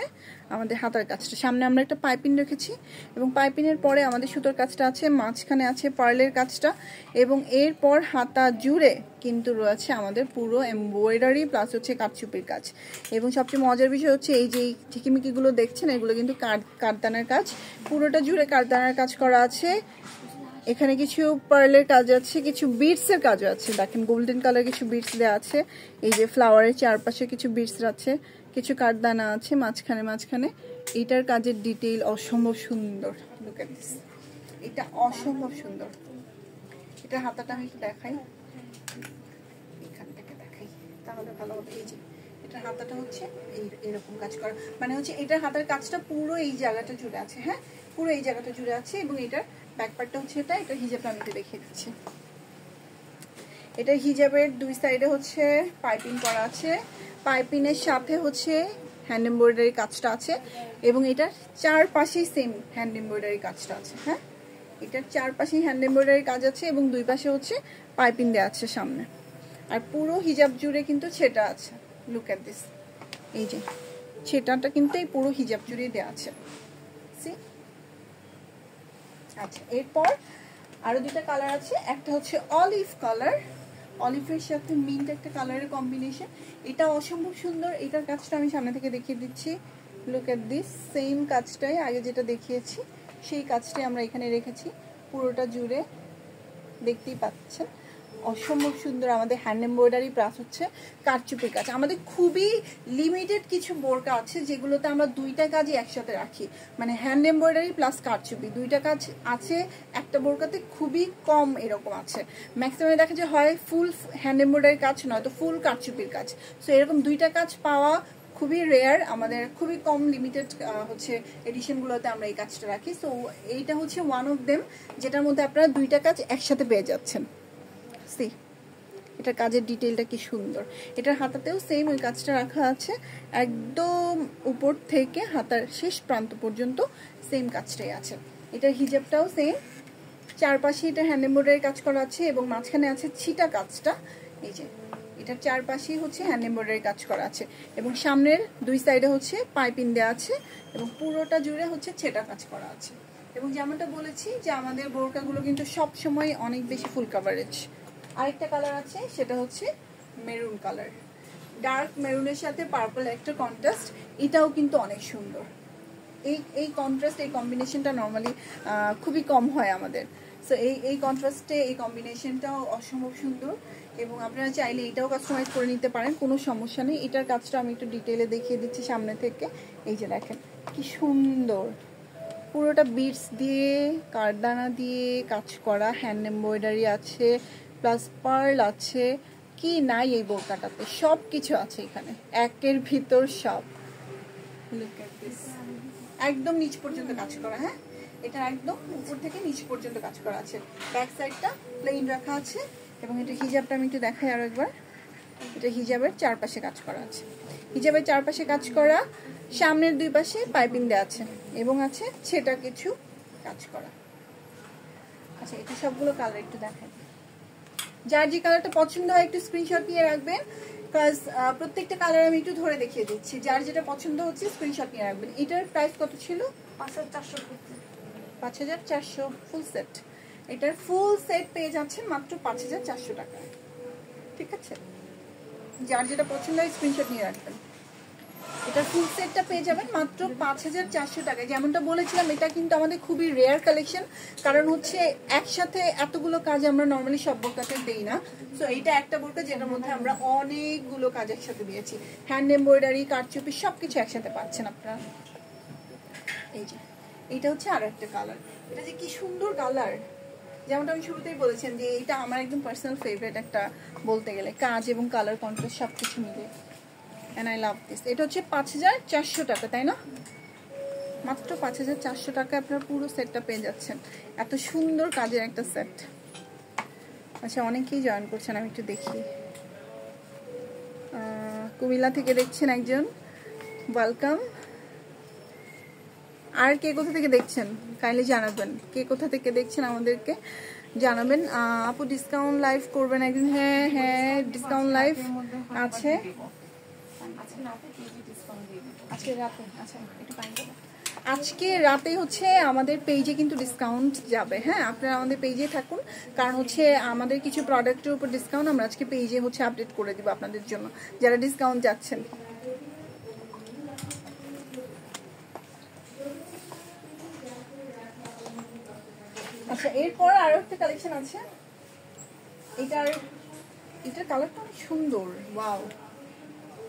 আমাদের হাতার কাজটা। সামনে আমরা একটা পাইপিং রেখেছি এবং পাইপিংয়ের পরে আমাদের সুতোর কাজটা আছে, মাঝখানে আছে পার্লের কাজটা এবং এরপর হাতা জুড়ে কিন্তু রয়েছে আমাদের পুরো এমব্রয়ডারি প্লাস হচ্ছে কারচুপির কাজ। এবং সবচেয়ে মজার বিষয় হচ্ছে এই যে ঝিকিমিকিগুলো দেখছেন এগুলো কিন্তু কারদানার কাজ, পুরোটা জুড়ে কারদানার কাজ করা আছে। এখানে কিছু পার্লের কাজ আছে, কিছু বিটসের কাজও আছে। দেখেন গোল্ডেন কালার কিছু বিটস দেওয়া আছে, এই যে ফ্লাওয়ারের চারপাশে কিছু বিটস আছে, কিছু কারদানা আছে মাঝখানে। এইটার কাজের ডিটেইল অসম্ভব সুন্দর। লুক এট দিস, এটা অসম্ভব সুন্দর। এটা হাতাটা আমি একটু দেখাই, এখান থেকে দেখাই তাহলে ভালো হবে। এই যে এটার হাতাটা হচ্ছে এরকম কাজ করা, মানে হচ্ছে এটার হাতার কাজটা পুরো এই জায়গাটা জুড়ে আছে, হ্যাঁ পুরো এই জায়গাটা জুড়ে আছে। এবং এটার ব্যাক পার্টটা হচ্ছে এটা হিজাবটা আমি দেখিয়ে দিচ্ছি। এটা হিজাবের দুই সাইডে হচ্ছে পাইপিং করা আছে, পাইপিংয়ের সাথে হচ্ছে হ্যান্ড এমব্রয়ডারি কাজটা আছে, এবং এটার চারপাশেই সেম হ্যান্ড এমব্রয়ডারি কাজটা আছে। হ্যাঁ এটার চারপাশেই হ্যান্ড এমব্রয়ডারি কাজ আছে এবং দুই পাশে হচ্ছে পাইপিং দেওয়া আছে সামনে। আর পুরো হিজাব জুড়ে কিন্তু ছেটা আছে, লুক এট দিস। এই যে ছেটাটা কিন্তু এই পুরো হিজাব জুড়ে দেওয়া আছে। আচ্ছা এরপর আরো দুটা কালার আছে, একটা হচ্ছে অলিভ কালার, অলিভের সাথে মিন্ট একটা কালারের কম্বিনেশন। এটা অসম্ভব সুন্দর। এটার কাজটা আমি সামনে থেকে দেখিয়ে দিচ্ছি, লুক এট দিস। সেম কাজটাই আগে যেটা দেখিয়েছি সেই কাজটাই আমরা এখানে রেখেছি পুরোটা জুড়ে, দেখতেই পাচ্ছেন অসম্ভব সুন্দর আমাদের হ্যান্ড এমব্রয়ডারি প্লাস হচ্ছে কারচুপি কাজ। আমাদের খুবই লিমিটেড কিছু বোরকা আছে যেগুলোতে আমরা দুইটা কাজই একসাথে রাখি, মানে হ্যান্ড এমব্রয়ডারি প্লাস কারচুপি দুইটা কাজ আছে একটা বোরকাতে, খুবই কম এরকম আছে। ম্যাক্সিমাম দেখা যায় হয় ফুল হ্যান্ড এমব্রয়ডারি কাজ নয়তো ফুল কারচুপির কাজ। সো এরকম দুইটা কাজ পাওয়া খুবই রেয়ার, আমাদের খুবই কম লিমিটেড হচ্ছে এডিশনগুলোতে আমরা এই কাজটা রাখি। সো এইটা হচ্ছে ওয়ান অফ দেম যেটার মধ্যে আপনারা দুইটা কাজ একসাথে পেয়ে যাচ্ছেন। সি এটার কাজের ডিটেইলটা কি সুন্দর। এটার হাতাতেও সেম ওই কাজটা রাখা আছে, একদম উপর থেকে হাতার শেষ প্রান্ত পর্যন্ত সেম কাজটাই আছে। এটার হিজাবটাও সেম, চারপাশে এটা হ্যান্ড এমব্রয়ডারি কাজ করা আছে এবং মাঝখানে আছে ছিটা কাজটা। এই যে এটার চারপাশেই হচ্ছে হ্যান্ড এমব্রয়ডারি কাজ করা আছে এবং সামনের দুই সাইডে হচ্ছে পাইপিং দেওয়া আছে এবং পুরোটা জুড়ে হচ্ছে ছেটা কাজ করা আছে। এবং যেমনটা বলেছি যে আমাদের বোরকাগুলো কিন্তু সব সময় অনেক বেশি ফুল কাভারেজ। আরেকটা কালার আছে সেটা হচ্ছে মেরুন কালার, ডার্ক মেরুনের সাথে পার্পল একটা কন্ট্রাস্ট, এটাও কিন্তু অনেক সুন্দর। এই কন্ট্রাস্ট এই কম্বিনেশনটা নর্মালি খুবই কম হয় আমাদের। সো এই কন্ট্রাস্টে এই কম্বিনেশনটাও অসম্ভব সুন্দর এবং আপনারা চাইলে এটাও কাস্টমাইজ করে নিতে পারেন, কোনো সমস্যা নেই। এটার কাজটা আমি একটু ডিটেলে দেখিয়ে দিচ্ছি সামনে থেকে। এই যে দেখেন কি সুন্দর, পুরোটা বিটস দিয়ে কারদানা দিয়ে কাজ করা, হ্যান্ড এমব্রয়ডারি আছে প্লাস পার্ল আছে, কি নাই এই বোরকাটাতে, সব কিছু আছে এখানে একের ভিতর সব। লুক এট দিস, একদম নিচ পর্যন্ত কাজ করা। হ্যাঁ এটা একদম উপর থেকে নিচ পর্যন্ত কাজ করা আছে। ব্যাক সাইডটা প্লেন রাখা আছে এবং এটা হিজাবটা আমি একটু দেখাই আরো একবার। এটা হিজাবের চারপাশে কাজ করা আছে, হিজাবের চারপাশে কাজ করা, সামনের দুই পাশে পাইপিং দেওয়া আছে এবং আছে সেটা কিছু কাজ করা। আচ্ছা এটা সবগুলো কালার একটু দেখাই, যার যে কালারটা পছন্দ হয় একটু স্ক্রিনশট নিয়ে রাখবেন, বিকজ প্রত্যেকটা কালার আমি একটু ধরে দেখিয়ে দিচ্ছি। যার যেটা পছন্দ হচ্ছে স্ক্রিনশট নিয়ে রাখবেন। এটার প্রাইস কত ছিল? 5400 ফুল সেট। এটার ফুল সেট পেয়ে যাচ্ছেন মাত্র 5400 টাকা। ঠিক আছে, যার যেটা পছন্দ হয় স্ক্রিনশট নিয়ে রাখবেন। এটার ফুল সেটটা পেয়ে যাবেন মাত্র 5400 টাকায়। যেমনটা বলেছিলাম এটা কিন্তু আমাদের খুবই রেয়ার কালেকশন, কারণ হচ্ছে একসাথে এতগুলো কাজ আমরা নর্মালি সব বোরকাতে দেই না। সো এইটা একটা বোরকা যেটার মধ্যে আমরা অনেকগুলো কাজ একসাথে দিয়েছি, হ্যান্ড এমব্রয়ডারি কারচুপি সবকিছু একসাথে পাচ্ছেন আপনারা। এই যে এইটা হচ্ছে আর একটা কালার, এটা যে কি সুন্দর কালার, যেমনটা আমি শুরুতেই বলেছেন যে এটা আমার একদম পার্সোনাল ফেভারিট একটা বলতে গেলে, কাজ এবং কালার কন্ট্রাস্ট সবকিছু মিলে। And I love this. এটা হচ্ছে 5400 টাকা, তাই না? মাত্র 5400 টাকা আপনারা পুরো সেটটা পেয়ে যাচ্ছেন। এত সুন্দর কাজের একটা সেট। আচ্ছা অনেকেই জয়েন করছেন, আমি একটু দেখি। কুমিল্লা থেকে দেখছেন একজন, ওয়েলকাম। আর কে কোথা থেকে দেখছেন কাইন্ডলি জানাবেন, কে কোথা থেকে দেখছেন আমাদেরকে জানাবেন। আপু ডিসকাউন্ট লাইভ করবেন একদিন? হ্যাঁ হ্যাঁ ডিসকাউন্ট লাইভ আছে আজকে রাতে। আচ্ছা একটু টাইম দেবো, আজকে রাতে হচ্ছে আমাদের পেজে কিন্তু ডিসকাউন্ট যাবে। হ্যাঁ আপনারা আমাদের পেজে থাকুন, কারণ হচ্ছে আমাদের কিছু প্রোডাক্টের উপর ডিসকাউন্ট আমরা আজকে পেজে হচ্ছে আপডেট করে দিব আপনাদের জন্য যারা ডিসকাউন্ট যাচ্ছেন। আচ্ছা এরপর আরো একটা কালেকশন আছে, এটার কালারটা অনেক সুন্দর। ওয়াও,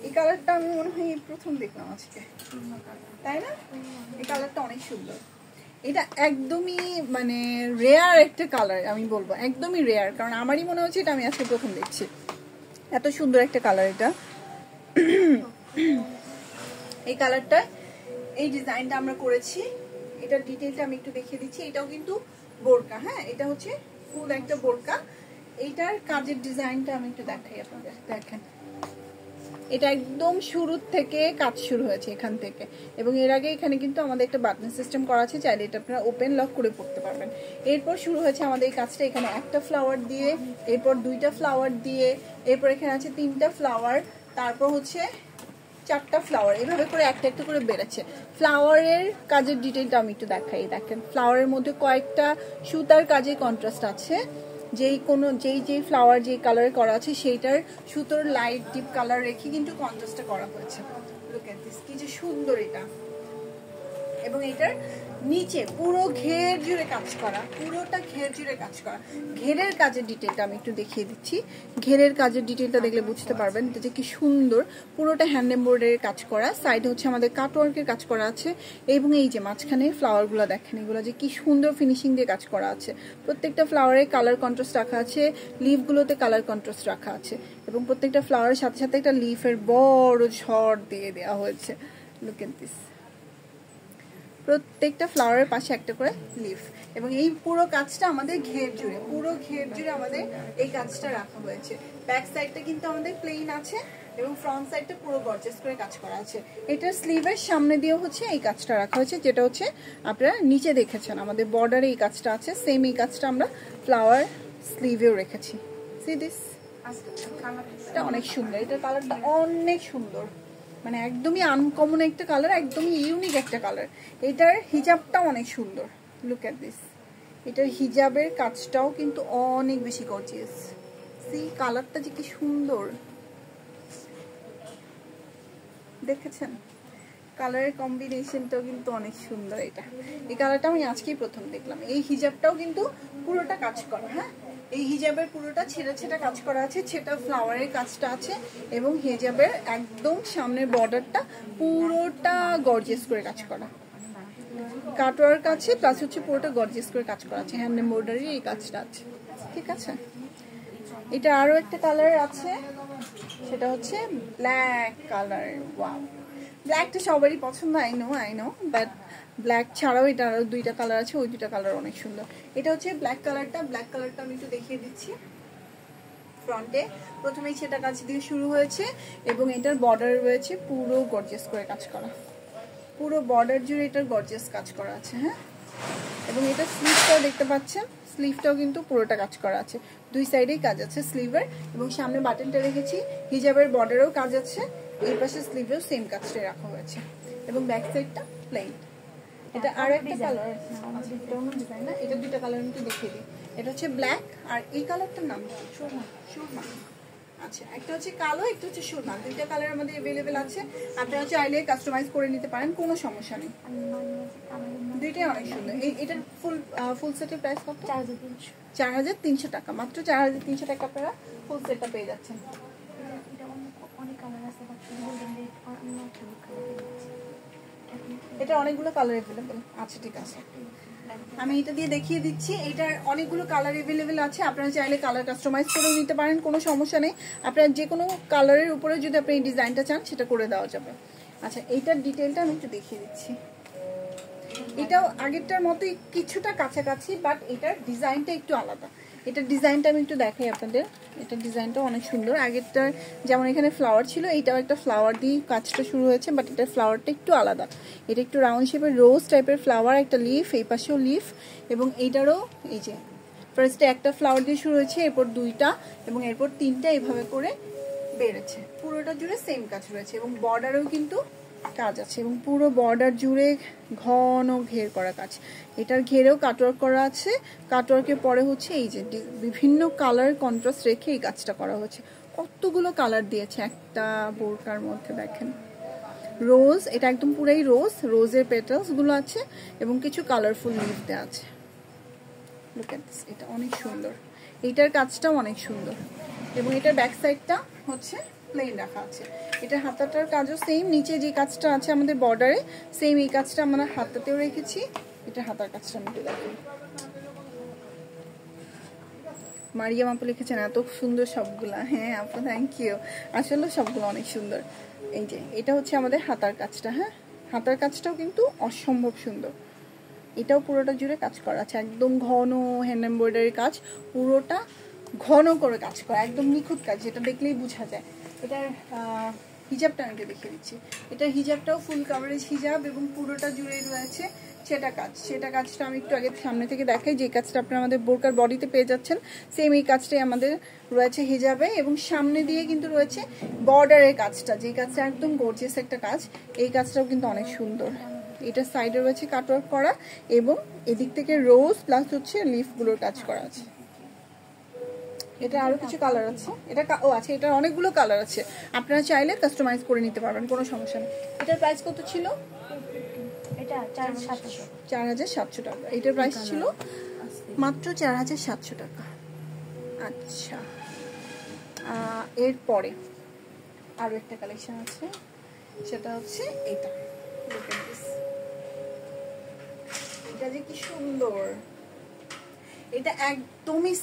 এই কালারটা আমি মনে হয় প্রথম দেখলাম আজকে, তাই না? এই কালারটা অনেক সুন্দর। এটা একদমই মানে রেয়ার একটা কালার, আমি বলবো একদমই রেয়ার, কারণ আমারই মনে হচ্ছে এটা আমি আজকে প্রথম দেখছি। এত সুন্দর একটা কালার এটা। এই কালারটা, এই ডিজাইনটা আমরা করেছি। এটার ডিটেইলটা আমি একটু দেখিয়ে দিচ্ছি। এটাও কিন্তু বোরকা, হ্যাঁ এটা হচ্ছে ফুল একটা বোরকা। এইটার কাজের ডিজাইনটা আমি একটু দেখাই আপনাদের। দেখেন এটা একদম শুরু থেকে কাজ শুরু হয়েছে এখান থেকে, এবং এর আগে এখানে কিন্তু আমাদের একটা বাটন সিস্টেম করা আছে, চাইলে এটা আপনারা ওপেন লক করে পড়তে পারবেন। এরপর শুরু হয়েছে আমাদের এই কাজটা এখানে একটা ফ্লাওয়ার দিয়ে, এরপর দুইটা ফ্লাওয়ার দিয়ে, এরপর এখানে আছে তিনটা ফ্লাওয়ার, তারপর হচ্ছে চারটা ফ্লাওয়ার, এভাবে করে একটা একটা করে বেড়েছে। ফ্লাওয়ারের কাজের ডিটেইলটা আমি একটু দেখাই। দেখেন ফ্লাওয়ারের মধ্যে কয়েকটা সুতার কাজের কন্ট্রাস্ট আছে, যেই ফ্লাওয়ার যেই কালারে করা আছে সেইটার সুতোর লাইট ডিপ কালার রেখে কিন্তু কন্ট্রাস্টটা করা হয়েছে। লুক এট দিস, কি যে সুন্দর এটা। এবং এটার নিচে পুরো ঘের জুড়ে কাজ করা, পুরোটা ঘের জুড়ে কাজ করা। ঘেরের কাজের ডিটেলটা আমি একটু দেখিয়ে দিচ্ছি। ঘেরের কাজের ডিটেলটা দেখলে বুঝতে পারবেন যে কি সুন্দর, পুরোটা হ্যান্ড এমব্রয়ডারির কাজ করা। সাইডে হচ্ছে আমাদের কাটওয়ার্কের কাজ করা আছে, এবং এই যে মাঝখানে ফ্লাওয়ারগুলো দেখেন, এগুলো যে কি সুন্দর ফিনিশিং দিয়ে কাজ করা আছে। প্রত্যেকটা ফ্লাওয়ারে কালার কন্ট্রাস্ট রাখা আছে, লিফগুলোতে কালার কন্ট্রাস্ট রাখা আছে, এবং প্রত্যেকটা ফ্লাওয়ারের সাথে সাথে একটা লিফের বড় ঝড় দিয়ে দেওয়া হয়েছে। লুক এট দিস, প্রত্যেকটা ফ্লাওয়ারের পাশে একটা করে লিফ, এবং এই পুরো কাজটা আমাদের ঘের জুড়ে, পুরো ঘের জুড়ে আমাদের এই কাজটা রাখা হয়েছে। ব্যাক সাইডটা কিন্তু আমাদের প্লেন আছে, এবং ফ্রন্ট সাইডটা পুরো গর্জিয়াস করে কাজ করা আছে। এটার স্লিভের সামনে দিয়েও হচ্ছে এই কাজটা রাখা হয়েছে, যেটা হচ্ছে আপনারা নিচে দেখেছেন আমাদের বর্ডারে এই কাজটা আছে। সেম এই কাজটা আমরা ফ্লাওয়ার স্লিভেও রেখেছি। সি দিস, এটা অনেক সুন্দর, এটার কালারটা অনেক সুন্দর, মানে একদমই আনকমন একটা কালার, একদমই ইউনিক একটা কালার। এটার হিজাবটাও অনেক সুন্দর। লুক এট দিস, এটার হিজাবের কাজটাও কিন্তু অনেক বেশি গর্জিয়াস। সি কালারটা যে কি সুন্দর, দেখেছেন কালারের কম্বিনেশনটাও কিন্তু অনেক সুন্দর। এটা এই কালারটা আমি আজকেই প্রথম দেখলাম। এই হিজাবটাও কিন্তু পুরোটা কাজ করা, হ্যাঁ এই হিজাবের পুরোটা ছেঁড়া ছেঁড়া কাজ করা আছে, ছেঁড়া ফ্লাওয়ারের কাজটা আছে, এবং হিজাবের একদম সামনের বর্ডারটা পুরোটা গর্জিয়াস করে কাজ করা, কাটওয়ার্ক আছে, প্লাস হচ্ছে পুরোটা গর্জিয়াস করে কাজ করা আছে, হ্যান্ড এমব্রয়ডারি এই কাজটা আছে। ঠিক আছে, এটা আরো একটা কালার আছে, সেটা হচ্ছে ব্ল্যাক কালার। ওয়াও, ব্ল্যাকটা সবারই পছন্দ, আই নো, বাট ব্ল্যাক ছাড়াও এটা আরো দুইটা কালার আছে, ওই দুইটা কালার অনেক সুন্দর। এটা হচ্ছে ব্ল্যাক কালারটা। ব্ল্যাক কালারটা আমি একটু দেখিয়ে দিচ্ছি। ফ্রন্টে প্রথমেই সেটা কাজ দিয়ে শুরু হয়েছে, এবং এটার বর্ডার রয়েছে পুরো গর্জিয়াস করে কাজ করা, পুরো বর্ডার জুড়ে এটার গর্জিয়াস কাজ করা আছে। হ্যাঁ, এবং এটা স্লিভটাও দেখতে পাচ্ছেন, স্লিভটাও কিন্তু পুরোটা কাজ করা আছে, দুই সাইডেই কাজ আছে স্লিভের, এবং সামনে বাটনটা রেখেছি। হিজাবের বর্ডারেও কাজ আছে, এই পাশে স্লিভেও সেম কাজটাই রাখা হয়েছে, এবং ব্যাক সাইডটা প্লেন। এটা আর একটা কালার, এটা অন্য ডিজাইন না, এটা দুইটা কালার আমি একটু দেখিয়ে দিই। এটা হচ্ছে ব্ল্যাক, আর এই কালারটার নাম সুরমা। আচ্ছা, একটা হচ্ছে কালো, একটা হচ্ছে সুরমা, দুইটা কালার আমাদের अवेलेबल আছে। আপনারা চাইলে কাস্টমাইজ করে নিতে পারেন, কোনো সমস্যা নেই, দুইটাই অনেক সুন্দর। এটা ফুল সেটের প্রাইস কত? 4300 টাকা, মাত্র 4300 টাকা আপনারা ফুল সেটটা পেয়ে যাচ্ছেন। এটা অনেকগুলো কালার अवेलेबल আছে। ঠিক আছে, আমি এটা দিয়ে দেখিয়ে দিচ্ছি। এটার অনেকগুলো কালার अवेलेबल আছে, আপনারা চাইলে কালার কাস্টমাইজ করে নিতে পারেন, কোনো সমস্যা নেই। আপনারা যে কোনো কালারের উপরে যদি আপনি এই ডিজাইনটা চান সেটা করে দেওয়া যাবে। আচ্ছা, এইটার ডিটেলটা আমি একটু দেখিয়ে দিচ্ছি। এটাও আগেরটার মতোই কিছুটা কাছাকাছি, বাট এটার ডিজাইনটা একটু আলাদা। এটার ডিজাইনটা আমি একটু দেখাই আপনাদের। এটার ডিজাইনটা অনেক সুন্দর। আগেরটার যেমন এখানে ফ্লাওয়ার ছিল, এইটাও একটা ফ্লাওয়ার দিয়ে কাজটা শুরু হয়েছে, বাট এটার ফ্লাওয়ারটা একটু আলাদা। এটা একটু রাউন্ড শেপের রোজ টাইপের ফ্লাওয়ার, একটা লিফ, এই পাশেও লিফ, এবং এইটারও এই যে ফার্স্টে একটা ফ্লাওয়ার দিয়ে শুরু হয়েছে, এরপর দুইটা, এবং এরপর তিনটা, এইভাবে করে বেড়েছে। পুরোটা জুড়ে সেম কাজ রয়েছে, এবং বর্ডারেও কিন্তু কাজ আছে, এবং পুরো বর্ডার জুড়ে ঘন ঘের করা কাজ। এটার ঘেরেও কাটওয়ার্ক করা আছে, কাটওয়ার্কের পরে হচ্ছে এই যে বিভিন্ন কালার কন্ট্রাস্ট রেখে এই কাজটা করা হচ্ছে। কতগুলো কালার দিয়েছে একটা বোরকার মধ্যে, দেখেন রোজ, এটা একদম পুরাই রোজ, রোজের পেটালস গুলো আছে, এবং কিছু কালারফুল লিফ দেওয়া আছে। লুক এট দিস, এটা অনেক সুন্দর, এইটার কাজটাও অনেক সুন্দর, এবং এটার ব্যাক সাইডটা হচ্ছে প্লেন রাখা আছে। এটা হাতাটার কাজও সেম, নিচে যে কাজটা আছে আমাদের বর্ডারে, সেম এই কাজটা আমরা হাতাতেও রেখেছি, এটা হাতার কাজটা আমি দেখি। মারিয়াম আপু লিখেছেন এত সুন্দর সবগুলা। হ্যাঁ আপু থ্যাংক ইউ, আসলে সবগুলো অনেক সুন্দর। এই যে এটা হচ্ছে আমাদের হাতার কাজটা। হ্যাঁ হাতার কাজটাও কিন্তু অসম্ভব সুন্দর। এটাও পুরোটা জুড়ে কাজ করা আছে, একদম ঘন হ্যান্ড এমব্রয়ডারি কাজ, পুরোটা ঘন করে কাজ করা, একদম নিখুঁত কাজ, যেটা দেখলেই বোঝা যায়। এটার হিজাবটা আমি দেখিয়ে দিচ্ছি। এটার হিজাবটাও ফুল কাভারেজ হিজাব এবং পুরোটা জুড়ে রয়েছে সেটা কাজ। সেটা কাজটা আমি একটু আগে সামনে থেকে দেখাই, যে কাজটা আপনারা আমাদের বোরকার বডিতে পেয়ে যাচ্ছেন, সেম এই কাজটাই আমাদের রয়েছে হিজাবে। এবং সামনে দিয়ে কিন্তু রয়েছে বর্ডারের কাজটা, যে কাজটা একদম গর্জিয়াস একটা কাজ। এই কাজটাও কিন্তু অনেক সুন্দর। এটা সাইডে রয়েছে কাটওয়ার্ক করা এবং এদিক থেকে রোজ প্লাস হচ্ছে লিফগুলোর কাজ করা আছে। এটা আরো কিছু কালার আছে, এটা আচ্ছা এটার অনেকগুলো কালার আছে, আপনারা চাইলে কাস্টমাইজ করে নিতে পারবেন, কোনো সমস্যা নেই। এটার প্রাইস কত ছিল? এটা 4700 টাকা। এটার প্রাইস ছিল মাত্র 4700 টাকা। আচ্ছা এরপরে আরো একটা কালেকশন আছে, সেটা হচ্ছে এটা। এটা যে কি সুন্দর, এটা একদমই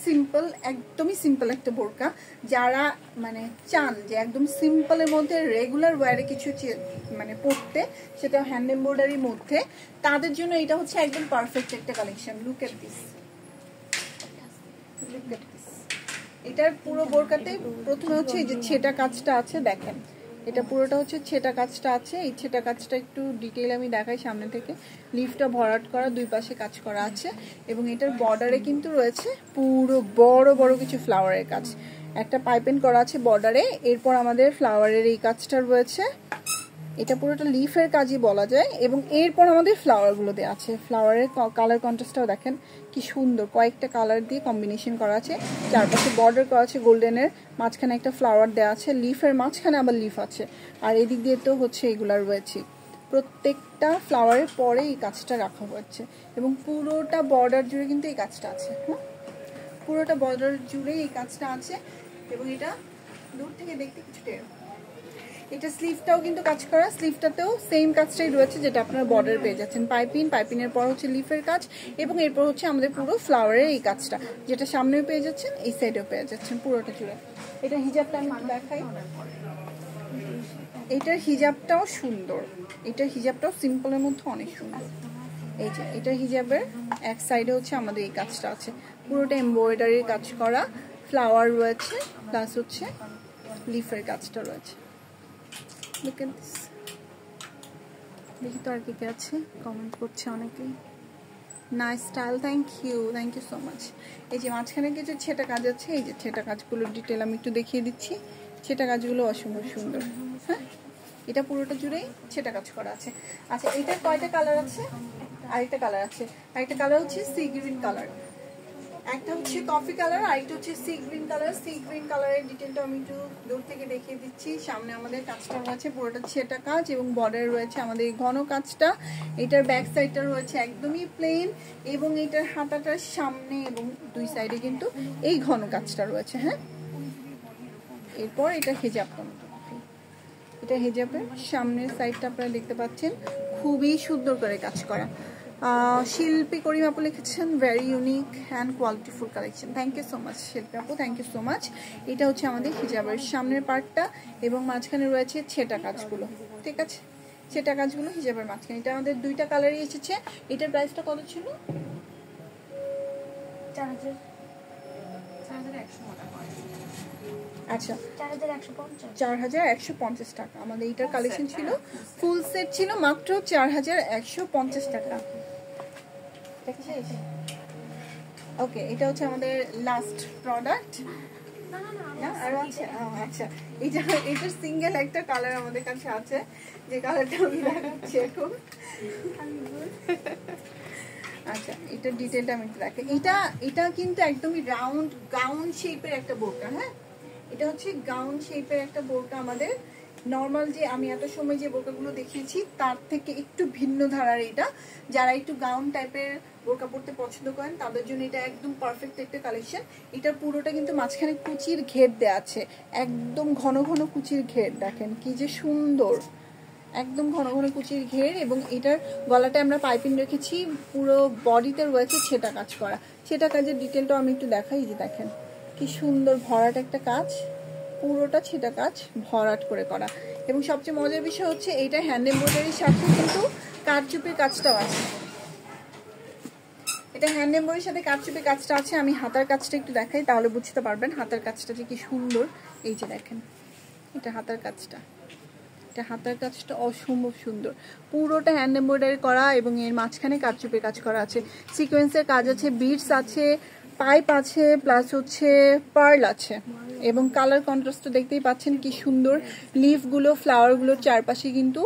সিম্পল একটা বোরকা। যারা মানে চান যে একদম সিম্পলের মধ্যে রেগুলার ওয়্যারে কিছু মানে পরতে, সেটা হ্যান্ড এমব্রয়ডারির মধ্যে, তাদের জন্য এটা হচ্ছে একদম পারফেক্ট একটা কালেকশন। Look at this. এটার পুরো বোরকাতে প্রথমে হচ্ছে এই যে ছেটা কাজটা আছে, দেখেন এটা পুরোটা হচ্ছে ছেটা কাজটা আছে। এই ছেটা কাজটা একটু ডিটেইল আমি দেখাই সামনে থেকে। লিফটা ভরাট করা, দুই পাশে কাজ করা আছে এবং এটার বর্ডারে কিন্তু রয়েছে পুরো বড় বড় কিছু ফ্লাওয়ারের কাজ। একটা পাইপিং করা আছে বর্ডারে, এরপর আমাদের ফ্লাওয়ারের এই কাজটা রয়েছে। এটা পুরোটা লিফের কাজই বলা যায় এবং এরপর আমাদের ফ্লাওয়ারগুলো দেওয়া আছে। ফ্লাওয়ারের কালার কন্ট্রাস্টটাও দেখেন কি সুন্দর, কয়েকটা কালার দিয়ে কম্বিনেশন করা আছে। চারপাশে বর্ডার করা আছে গোল্ডেনের, মাঝখানে একটা ফ্লাওয়ার দেওয়া আছে, লিফের মাঝখানে আবার লিফ আছে, আর এদিক দিয়ে তো হচ্ছে এগুলার রয়েছে। প্রত্যেকটা ফ্লাওয়ারের পরে এই কাজটা রাখা হয়েছে এবং পুরোটা বর্ডার জুড়ে কিন্তু এই কাজটা আছে। হ্যাঁ পুরোটা বর্ডার জুড়ে এই কাজটা আছে এবং এটা দূর থেকে দেখতে কিছুটা এটা স্লিভটাও কিন্তু কাজ করা, স্লিভটাতেও সেম কাজটাই রয়েছে যেটা আপনারা বর্ডার পেয়ে যাচ্ছেন। পাইপিংয়ের পর হচ্ছে লিফের কাজ এবং এরপর হচ্ছে আমাদের পুরো ফ্লাওয়ারের এই কাজটা, যেটা সামনেও পেয়ে যাচ্ছেন, এই সাইডেও পেয়ে যাচ্ছেন পুরোটা জুড়ে। এটা হিজাবটা আমি একটু দেখাই। এটার হিজাবটাও সুন্দর, এটার হিজাবটাও সিম্পলের মধ্যে অনেক সুন্দর। এই যে এটার হিজাবের এক সাইডে হচ্ছে আমাদের এই কাজটা আছে, পুরোটা এমব্রয়ডারির কাজ করা, ফ্লাওয়ার রয়েছে প্লাস হচ্ছে লিফের কাজটা রয়েছে। দেখি তো আর কি কি আছে, কমেন্ট করছে অনেকেই। Nice style, thank you so much. এই যে মাঝখানে কিছু ছেটা কাজ আছে, এই যে ছেটা কাজগুলোর ডিটেল আমি একটু দেখিয়ে দিচ্ছি। ছেটা কাজগুলো অসম্ভব সুন্দর। হ্যাঁ এটা পুরোটা জুড়েই ছেটা কাজ করা আছে। আচ্ছা এটার কয়টা কালার আছে? আরেকটা কালার আছে, আরেকটা কালার হচ্ছে সি গ্রিন কালার, একটা হচ্ছে কফি কালার, আরেকটা হচ্ছে sea green colour. Sea green কালারের ডিটেলটা আমি একটু দূর থেকে দেখিয়ে দিচ্ছি। সামনে আমাদের কাজটা রয়েছে পুরোটা ছেটা কাজ এবং বর্ডারে রয়েছে আমাদের ঘন কাজটা। এটার ব্যাক সাইডটা রয়েছে একদমই প্লেন এবং এটার হাতাটার সামনে এবং দুই সাইডে কিন্তু এই ঘন কাজটা রয়েছে। হ্যাঁ এরপর এটা হিজাবটা, এটা হিজাবের সামনের সাইডটা আপনারা দেখতে পাচ্ছেন, খুবই সুন্দর করে কাজ করা। শিল্পী করিম আপু লিখেছেন very unique and qualityful collection. Thank you so much Shilpi আপু, থ্যাংক ইউ সো মাচ। এটা হচ্ছে আমাদের হিজাবের সামনের পার্টটা এবং মাঝখানে রয়েছে ছেটা কাজগুলো। ঠিক আছে, ছেটা কাজগুলো হিজাবের মাঝখানে। এটা আমাদের দুইটা কালারই এসেছে। এটার প্রাইসটা কত ছিল? 4150। আচ্ছা 4150 টাকা আমাদের এইটার কালেকশন ছিল। ফুল সেট ছিল মাত্র 4150 টাকা। ওকে এটা হচ্ছে আমাদের লাস্ট প্রোডাক্ট। আর আছে আচ্ছা এটা সিঙ্গেল একটা কালার আমাদের কাছে আছে, যে কালারটা আমি দেখাচ্ছি এখন। আচ্ছা এটা ডিটেলটা আমি একটু দেখাই। এটা কিন্তু একদমই রাউন্ড গাউন শেপের একটা বোরকা। হ্যাঁ এটা হচ্ছে গাউন শেপের একটা বোরকা। আমাদের নর্মাল যে আমি এত সময় যে বোরকাগুলো দেখিয়েছি তার থেকে একটু ভিন্ন ধারার এটা। যারা একটু গাউন টাইপের বোরকা পরতে পছন্দ করেন তাদের জন্য এটা একদম পারফেক্ট একটা কালেকশন। এটা পুরোটা কিন্তু মাঝখানে কুচির ঘের দেওয়া আছে, একদম ঘন ঘন কুচির ঘের। দেখেন কি যে সুন্দর, একদম ঘন ঘন কুচির ঘের, এবং এটার গলাটা আমরা পাইপিং রেখেছি, পুরো বডিতে রয়েছে ছেটা কাজ করা। ছেটা কাজের ডিটেলটাও আমি একটু দেখাই, যে দেখেন কি সুন্দর ভরাট একটা কাজ, পুরোটা ছেটা কাজ ভরাট করে করা। এবং সবচেয়ে মজার বিষয় হচ্ছে এইটা হ্যান্ড এমব্রয়ডারির সাথে কিন্তু কারচুপির কাজটাও আছে। এটা হ্যান্ড এমব্রয়ডারির সাথে কারচুপির কাজটা আছে। আমি হাতার কাজটা একটু দেখাই, তাহলে বুঝতে পারবেন হাতার কাজটা যে কি সুন্দর। এই যে দেখেন, এটা হাতার কাজটা, এটা হাতার কাজটা অসম্ভব সুন্দর, পুরোটা হ্যান্ড এমব্রয়ডারি করা, এবং এর মাঝখানে কারচুপির কাজ করা আছে, সিকোয়েন্সের কাজ আছে, বিটস আছে, পাইপ আছে, প্লাস হচ্ছে পার্ল আছে, এবং কালার কন্ট্রাস্ট দেখতেই পাচ্ছেন কি সুন্দর। লিফগুলো, ফ্লাওয়ারগুলোর চারপাশে কিন্তু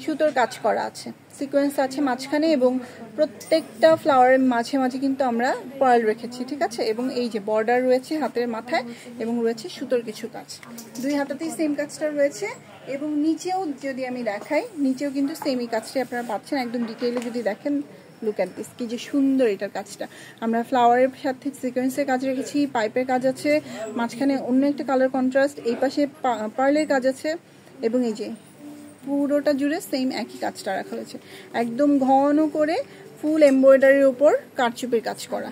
সুতোর কাজ করা আছে, সিকোয়েন্স আছে মাঝখানে, এবং প্রত্যেকটা ফ্লাওয়ারের মাঝে মাঝে কিন্তু আমরা পার্ল রেখেছি, ঠিক আছে। এবং এই যে বর্ডার রয়েছে হাতের মাথায়, এবং রয়েছে সুতোর কিছু কাজ, দুই হাতাতেই সেম কাজটা রয়েছে। এবং নিচেও যদি আমি দেখাই, নিচেও কিন্তু সেমই কাজটি আপনারা পাচ্ছেন, একদম ডিটেইলে যদি দেখেন, লুক অ্যাট দিস, কি যে সুন্দর এটার কাজটা। আমরা ফ্লাওয়ারের সাথে সিকোয়েন্সের কাজ রেখেছি, পাইপের কাজ আছে, মাঝখানে অন্য একটা কালার কন্ট্রাস্ট, এই পাশে পার্লের কাজ আছে, এবং এই যে পুরোটা জুড়ে সেম একই কাজটা রাখা হয়েছে, একদম ঘন করে ফুল এমব্রয়ডারির উপর কারচুপির কাজ করা,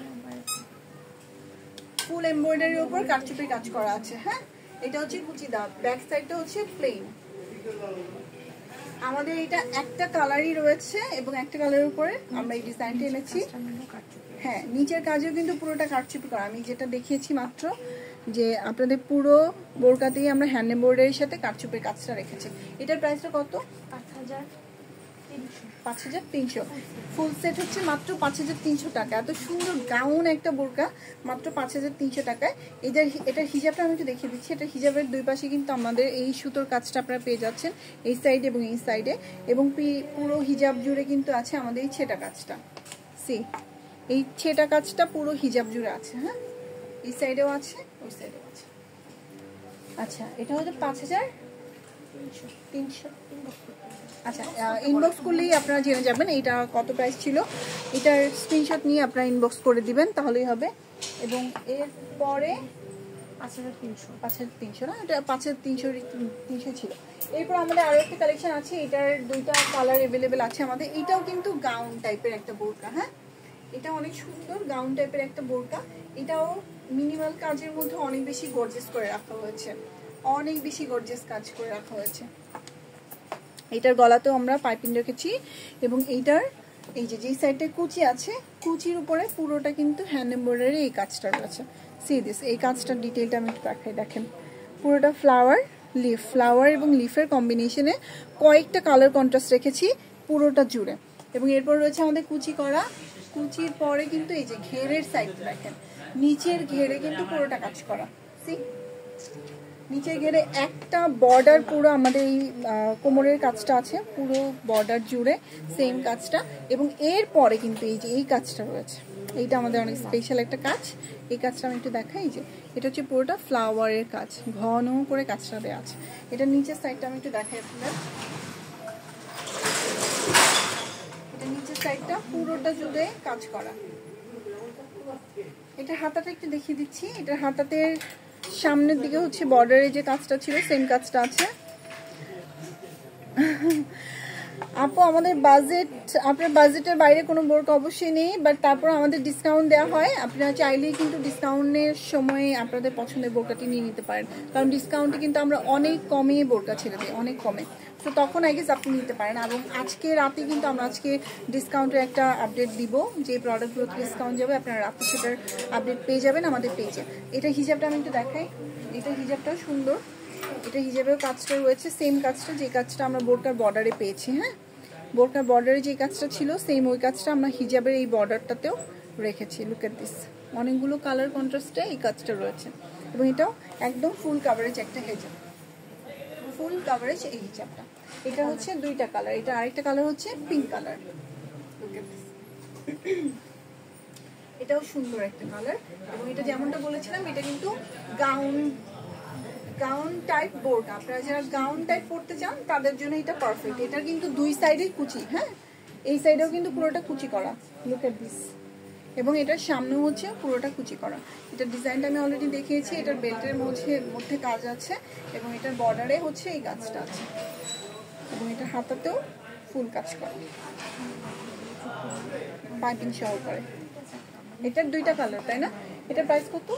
ফুল এমব্রয়ডারির উপর কারচুপির কাজ করা আছে। হ্যাঁ, এটা হচ্ছে কুচি দাগ, ব্যাক সাইডটা হচ্ছে প্লেন। আমাদের এটা একটা কালারই রয়েছে, এবং একটা কালারের উপরে আমরা এই ডিজাইনটা এনেছি। হ্যাঁ, নিচের কাজেও কিন্তু পুরোটা কারচুপি করা, আমি যেটা দেখিয়েছি মাত্র, যে আপনাদের পুরো বোরকাতেই আমরা হ্যান্ড এমব্রয়ডারির সাথে কারচুপির কাজটা রেখেছি। এটার প্রাইসটা কত? 5300। ফুল সেট হচ্ছে মাত্র 5300 টাকা। এত সুন্দর গাউন একটা বোরকা মাত্র 5300 টাকায়। এটার হিজাবটা আমি একটু দেখিয়ে দিচ্ছি। এটার হিজাবের দুই পাশে কিন্তু আমাদের এই সুতোর কাজটা আপনারা পেয়ে যাচ্ছেন, এই সাইডে এবং এই সাইডে, এবং পুরো হিজাব জুড়ে কিন্তু আছে আমাদের এই ছেটা কাজটা। সি, এই ছেটা কাজটা পুরো হিজাব জুড়ে আছে। হ্যাঁ, এই সাইডেও আছে, ওই সাইডেও আছে। আচ্ছা, এটা হচ্ছে 5300। আচ্ছা, ইনবক্স করলেই আপনারা জেনে যাবেন এটা কত প্রাইস ছিল। এটার স্ক্রিনশট নিয়ে আপনারা ইনবক্স করে দিবেন, তাহলেই হবে। এবং এরপরে 5300 না, এটা 5300 ছিল। এরপর আমাদের আরো একটা কালেকশন আছে, এটার দুইটা কালার অ্যাভেলেবেল আছে আমাদের। এটাও কিন্তু গাউন টাইপের একটা বোরকা। হ্যাঁ, এটা অনেক সুন্দর গাউন টাইপের একটা বোরকা। এটাও মিনিমাল কাজের মধ্যে অনেক বেশি গর্জিয়াস করে রাখা হয়েছে, অনেক বেশি গর্জিয়াস কাজ করে রাখা হয়েছে। এটার গলাতেও আমরা পাইপিং রেখেছি, এবং এইটার এই যে সাইডটায় কুচি আছে, কুচির উপরে পুরোটা কিন্তু হ্যান্ড এমব্রয়ডারি এই কাজটা রয়েছে। সি দিস, এই কাজটার ডিটেলটা আমি একটু দেখাই। দেখেন, পুরোটা ফ্লাওয়ার, লিফ, ফ্লাওয়ার এবং লিফের কম্বিনেশনে কয়েকটা কালার কন্ট্রাস্ট রেখেছি পুরোটা জুড়ে। এবং এরপর রয়েছে আমাদের কুচি করা। কুচির পরে কিন্তু এই যে ঘেরের সাইড দেখেন, নিচের ঘেরে কিন্তু পুরোটা কাজ করা। সি, নিচে ঘেরে একটা বর্ডার, পুরো আমাদের এই কোমরের কাজটা আছে পুরো বর্ডার জুড়ে সেম কাজটা। এবং এরপরে কিন্তু এই যে এই কাজটা রয়েছে, এইটা আমাদের অনেক স্পেশাল একটা কাজ। এই কাজটা আমি একটু দেখাই, যে এটা হচ্ছে পুরোটা ফ্লাওয়ারের কাজ, ঘন করে কাজটা দেওয়া আছে। এটা নিচের সাইডটা আমি একটু দেখাই আপনাদের। এটা নিচের সাইডটা পুরোটা জুড়ে কাজ করা। এটা হাতাটা একটু দেখিয়ে দিচ্ছি। এটার হাতাতে সামনের দিকে হচ্ছে বর্ডারে যে কাজটা ছিল সেম কাজটা আছে। আপু, আমাদের বাজেট, আপনার বাজেটের বাইরে কোনো বোরকা অবশ্যই নেই, বাট তারপর আমাদের ডিসকাউন্ট দেওয়া হয়। আপনারা চাইলেই কিন্তু ডিসকাউন্টের সময় আপনাদের পছন্দের বোরকাটি নিয়ে নিতে পারেন, কারণ ডিসকাউন্টে কিন্তু আমরা অনেক কমে বোরকা ছেড়ে দিই, অনেক কমে। তো তখন আই গেস আপনি নিতে পারেন। এবং আজকে রাতে কিন্তু আমরা আজকে ডিসকাউন্টের একটা আপডেট দিব, যে প্রোডাক্টগুলোতে ডিসকাউন্ট যাবে আপনারা রাতে সেটার আপডেট পেয়ে যাবেন আমাদের পেজে। এটা হিজাবটা আমি একটু দেখাই। এটা হিজাবটাও সুন্দর, এটা হিজাবের কাজটা রয়েছে সেম কাজটা, যে কাজটা আমরা বোরকার বর্ডারে পেয়েছি। হ্যাঁ, বোরকার বর্ডারে যে কাজটা ছিল সেম ওই কাজটা আমরা হিজাবের এই বর্ডারটাতেও রেখেছি। লুক এট দিস, অনেকগুলো কালার কন্ট্রাস্টে এই কাজটা রয়েছে। এবং এটাও একদম ফুল কাভারেজ একটা হিজাব, ফুল কাভারেজ এই হিজাবটা। এটা হচ্ছে দুইটা কালার, এটা আরেকটা কালার হচ্ছে পিঙ্ক কালার। এটাও সুন্দর একটা কালার। এবং এটা যেমনটা বলেছিলাম, এটা কিন্তু গাউন টাইপ বোরকা। আপনারা যারা গাউন টাইপ পড়তে চান তাদের জন্য এটা পারফেক্ট। এটা কিন্তু দুই সাইডেই কুচি। হ্যাঁ, এই সাইডেও কিন্তু পুরোটা কুচি করা, লুক এট দিস। এবং এটার সামনেও হচ্ছে পুরোটা কুচি করা। এটার ডিজাইনটা আমি অলরেডি দেখিয়েছি। এটার বেল্টের মধ্যে কাজ আছে, এবং এটার বর্ডারে হচ্ছে এই কাজটা আছে। এবং এটা হাতাতেও ফুল কাজ করা, পাইপিং সহকারে। এটার দুইটা কালার, তাই না? এটার প্রাইস কত?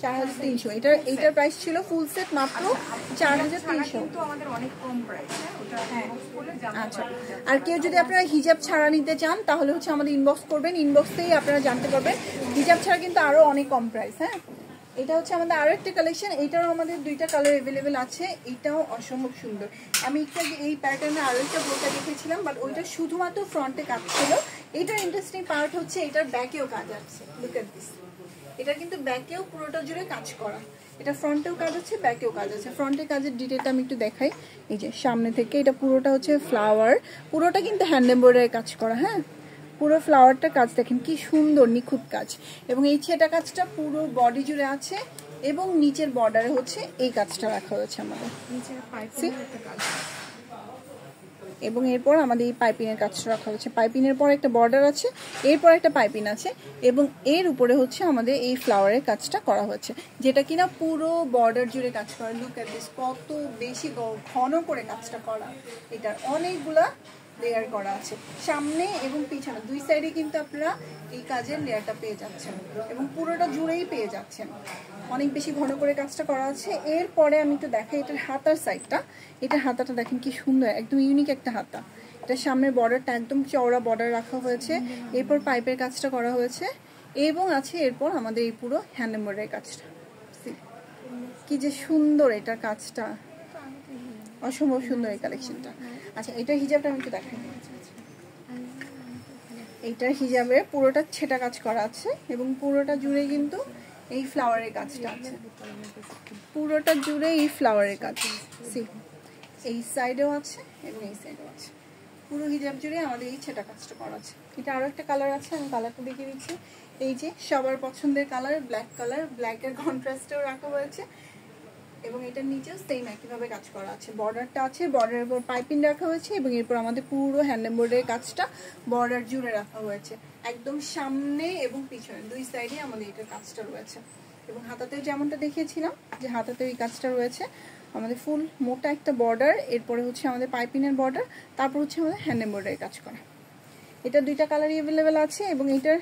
4300। এটার প্রাইস ছিল ফুল সেট মাত্র 4300। আচ্ছা, আর কেউ যদি আপনারা হিজাব ছাড়া নিতে চান তাহলে হচ্ছে আমাদের ইনবক্স করবেন, ইনবক্সেই আপনারা জানতে পারবেন। হিজাব ছাড়া কিন্তু আরো অনেক কম প্রাইস। হ্যাঁ, এটা হচ্ছে আমাদের আরো একটা কালেকশন, এটাও আমাদের দুইটা কালার অ্যাভেলেবেল আছে। এটাও অসম্ভব সুন্দর। আমি একটু আগে এই প্যাটার্নে আরো একটা বোরকা দেখেছিলাম, বাট ওইটা শুধুমাত্র ফ্রন্টে কাজ ছিল। এটার ইন্টারেস্টিং পার্ট হচ্ছে এটার ব্যাকেও কাজ আছে। লুক এট দিস, এটা কিন্তু ব্যাকেও পুরোটা জুড়ে কাজ করা। এটা ফ্রন্টেও কাজ আছে, ব্যাকেও কাজ আছে। ফ্রন্টের কাজের ডিটেলটা আমি একটু দেখাই। এই যে সামনে থেকে এটা পুরোটা হচ্ছে ফ্লাওয়ার, পুরোটা কিন্তু হ্যান্ড এমব্রয়ডারি কাজ করা। হ্যাঁ, পুরো ফ্লাওয়ারটা কাজ দেখেন কি সুন্দর, নিখুঁত কাজ। এবং এই ছেটা কাজটা পুরো বডি জুড়ে আছে এবং নিচের বর্ডারে হচ্ছে এই কাজটা রাখা হয়েছে আমাদের। এবং এরপর আমাদের এই পাইপিংয়ের কাজটা রাখা হচ্ছে। পাইপিংয়ের পর একটা বর্ডার আছে, এরপর একটা পাইপিং আছে এবং এর উপরে হচ্ছে আমাদের এই ফ্লাওয়ারের কাজটা করা হচ্ছে, যেটা কিনা পুরো বর্ডার জুড়ে কাজ করা। লুক এট দিস, কত বেশি ঘন করে কাজটা করা। এটার অনেকগুলা লেয়ার করা আছে সামনে এবং পিছনে, দুই সাইডে কিন্তু আপনারা এই কাজের লেয়ারটা পেয়ে যাচ্ছেন এবং পুরোটা জুড়েই পেয়ে যাচ্ছেন। অনেক বেশি ঘন করে কাজটা করা আছে। এরপরে আমি একটু দেখাই এটার হাতার সাইডটা। এটা হাতাটা দেখেন কি সুন্দর, একদম ইউনিক একটা হাতা। এটা সামনের বর্ডারটা একদম চওড়া বর্ডার রাখা হয়েছে, এরপর পাইপের কাজটা করা হয়েছে এবং আছে এরপর আমাদের এই পুরো হ্যান্ড এমব্রয়ডারি কাজটা। কি যে সুন্দর এটার কাজটা, অসম্ভব সুন্দর এই কালেকশনটা। আচ্ছা, এটার হিজাবটা আমি একটু দেখাই। এইটার হিজাবে পুরোটা ছেটা কাজ করা আছে এবং পুরোটা জুড়ে কিন্তু এই ফ্লাওয়ারের কাজটা আছে, পুরোটা জুড়ে এই ফ্লাওয়ারের কাজ। এই সাইডেও আছে এবং এই সাইডেও আছে, পুরো হিজাব জুড়ে আমাদের এই ছেটা কাজটা করা আছে। এটা আরো একটা কালার আছে, আমি কালারটা দেখিয়ে দিচ্ছি। এই যে সবার পছন্দের কালার, ব্ল্যাক কালার, ব্ল্যাকের কন্ট্রাস্টেও রাখা হয়েছে এবং এটার নিচেও সেম একইভাবে কাজ করা আছে। বর্ডারটা আছে, বর্ডারের উপর পাইপিং রাখা হয়েছে এবং এরপর আমাদের পুরো হ্যান্ড এমব্রয়ডারি কাজটা বর্ডার জুড়ে রাখা হয়েছে, একদম সামনে এবং পিছনে দুই সাইডে আমাদের এটার কাজটা রয়েছে। এবং হাতাতেও যেমনটা দেখিয়েছিলাম যে হাতাতেও এই কাজটা রয়েছে, আমাদের ফুল মোটা একটা বর্ডার, এরপরে হচ্ছে আমাদের পাইপিংয়ের বর্ডার, তারপর হচ্ছে আমাদের হ্যান্ড এমব্রয়ডারি কাজ করা। এটা দুইটা কালারই অ্যাভেলেবেল আছে এবং এটার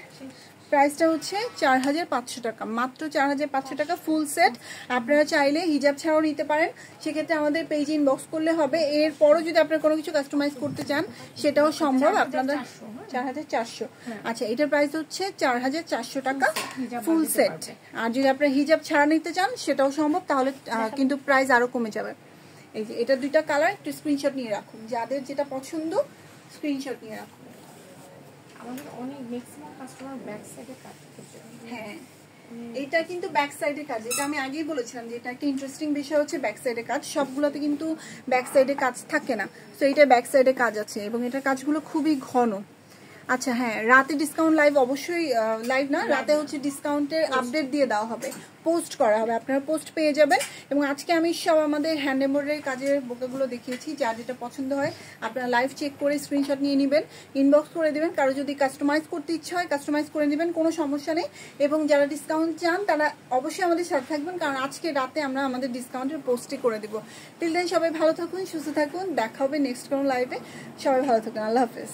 প্রাইসটা হচ্ছে 4500 টাকা, মাত্র 4500 টাকা ফুল সেট। আপনারা চাইলে হিজাব ছাড়াও নিতে পারেন, সেক্ষেত্রে আমাদের পেজে ইনবক্স করলে হবে। এরপরও যদি আপনারা কোনো কিছু কাস্টমাইজ করতে চান সেটাও সম্ভব আপনাদের। 4400। আচ্ছা, এটার প্রাইস হচ্ছে 4400 টাকা ফুল সেট। আর যদি আপনারা হিজাব ছাড়া নিতে চান সেটাও সম্ভব, তাহলে কিন্তু প্রাইস আরো কমে যাবে। এই যে এটা দুইটা কালার, একটু স্ক্রিনশট নিয়ে রাখুন, যাদের যেটা পছন্দ স্ক্রিনশট নিয়ে রাখুন। আমাদের অনেক ম্যাক্সিমাম কাস্টমার ব্যাক সাইডে কাজ করছে। হ্যাঁ, এটা কিন্তু ব্যাক সাইডে কাজ, এটা আমি আগেই বলেছিলাম যে এটা একটা ইন্টারেস্টিং বিষয় হচ্ছে ব্যাক সাইডে কাজ। সবগুলোতে কিন্তু ব্যাক সাইডে কাজ থাকে না, তো এটা ব্যাক সাইডে কাজ আছে এবং এটার কাজগুলো খুবই ঘন। আচ্ছা হ্যাঁ, রাতে ডিসকাউন্ট লাইভ, অবশ্যই লাইভ না, রাতে হচ্ছে ডিসকাউন্টের আপডেট দিয়ে দেওয়া হবে, পোস্ট করা হবে, আপনারা পোস্ট পেয়ে যাবেন। এবং আজকে আমি সব আমাদের হ্যান্ড এমব্রয়ডারি কাজের বোকাগুলো দেখিয়েছি, যার যেটা পছন্দ হয় আপনারা লাইভ চেক করে স্ক্রিনশট নিয়ে নেবেন, ইনবক্স করে দেবেন। কারো যদি কাস্টমাইজ করতে ইচ্ছা হয় কাস্টমাইজ করে নেবেন, কোনো সমস্যা নেই। এবং যারা ডিসকাউন্ট চান তারা অবশ্যই আমাদের সাথে থাকবেন, কারণ আজকে রাতে আমরা আমাদের ডিসকাউন্টের পোস্টই করে দেবো। টিল দেন সবাই ভালো থাকুন, সুস্থ থাকুন, দেখা হবে নেক্সট কোনো লাইভে। সবাই ভালো থাকুন, আল্লাহ হাফেজ।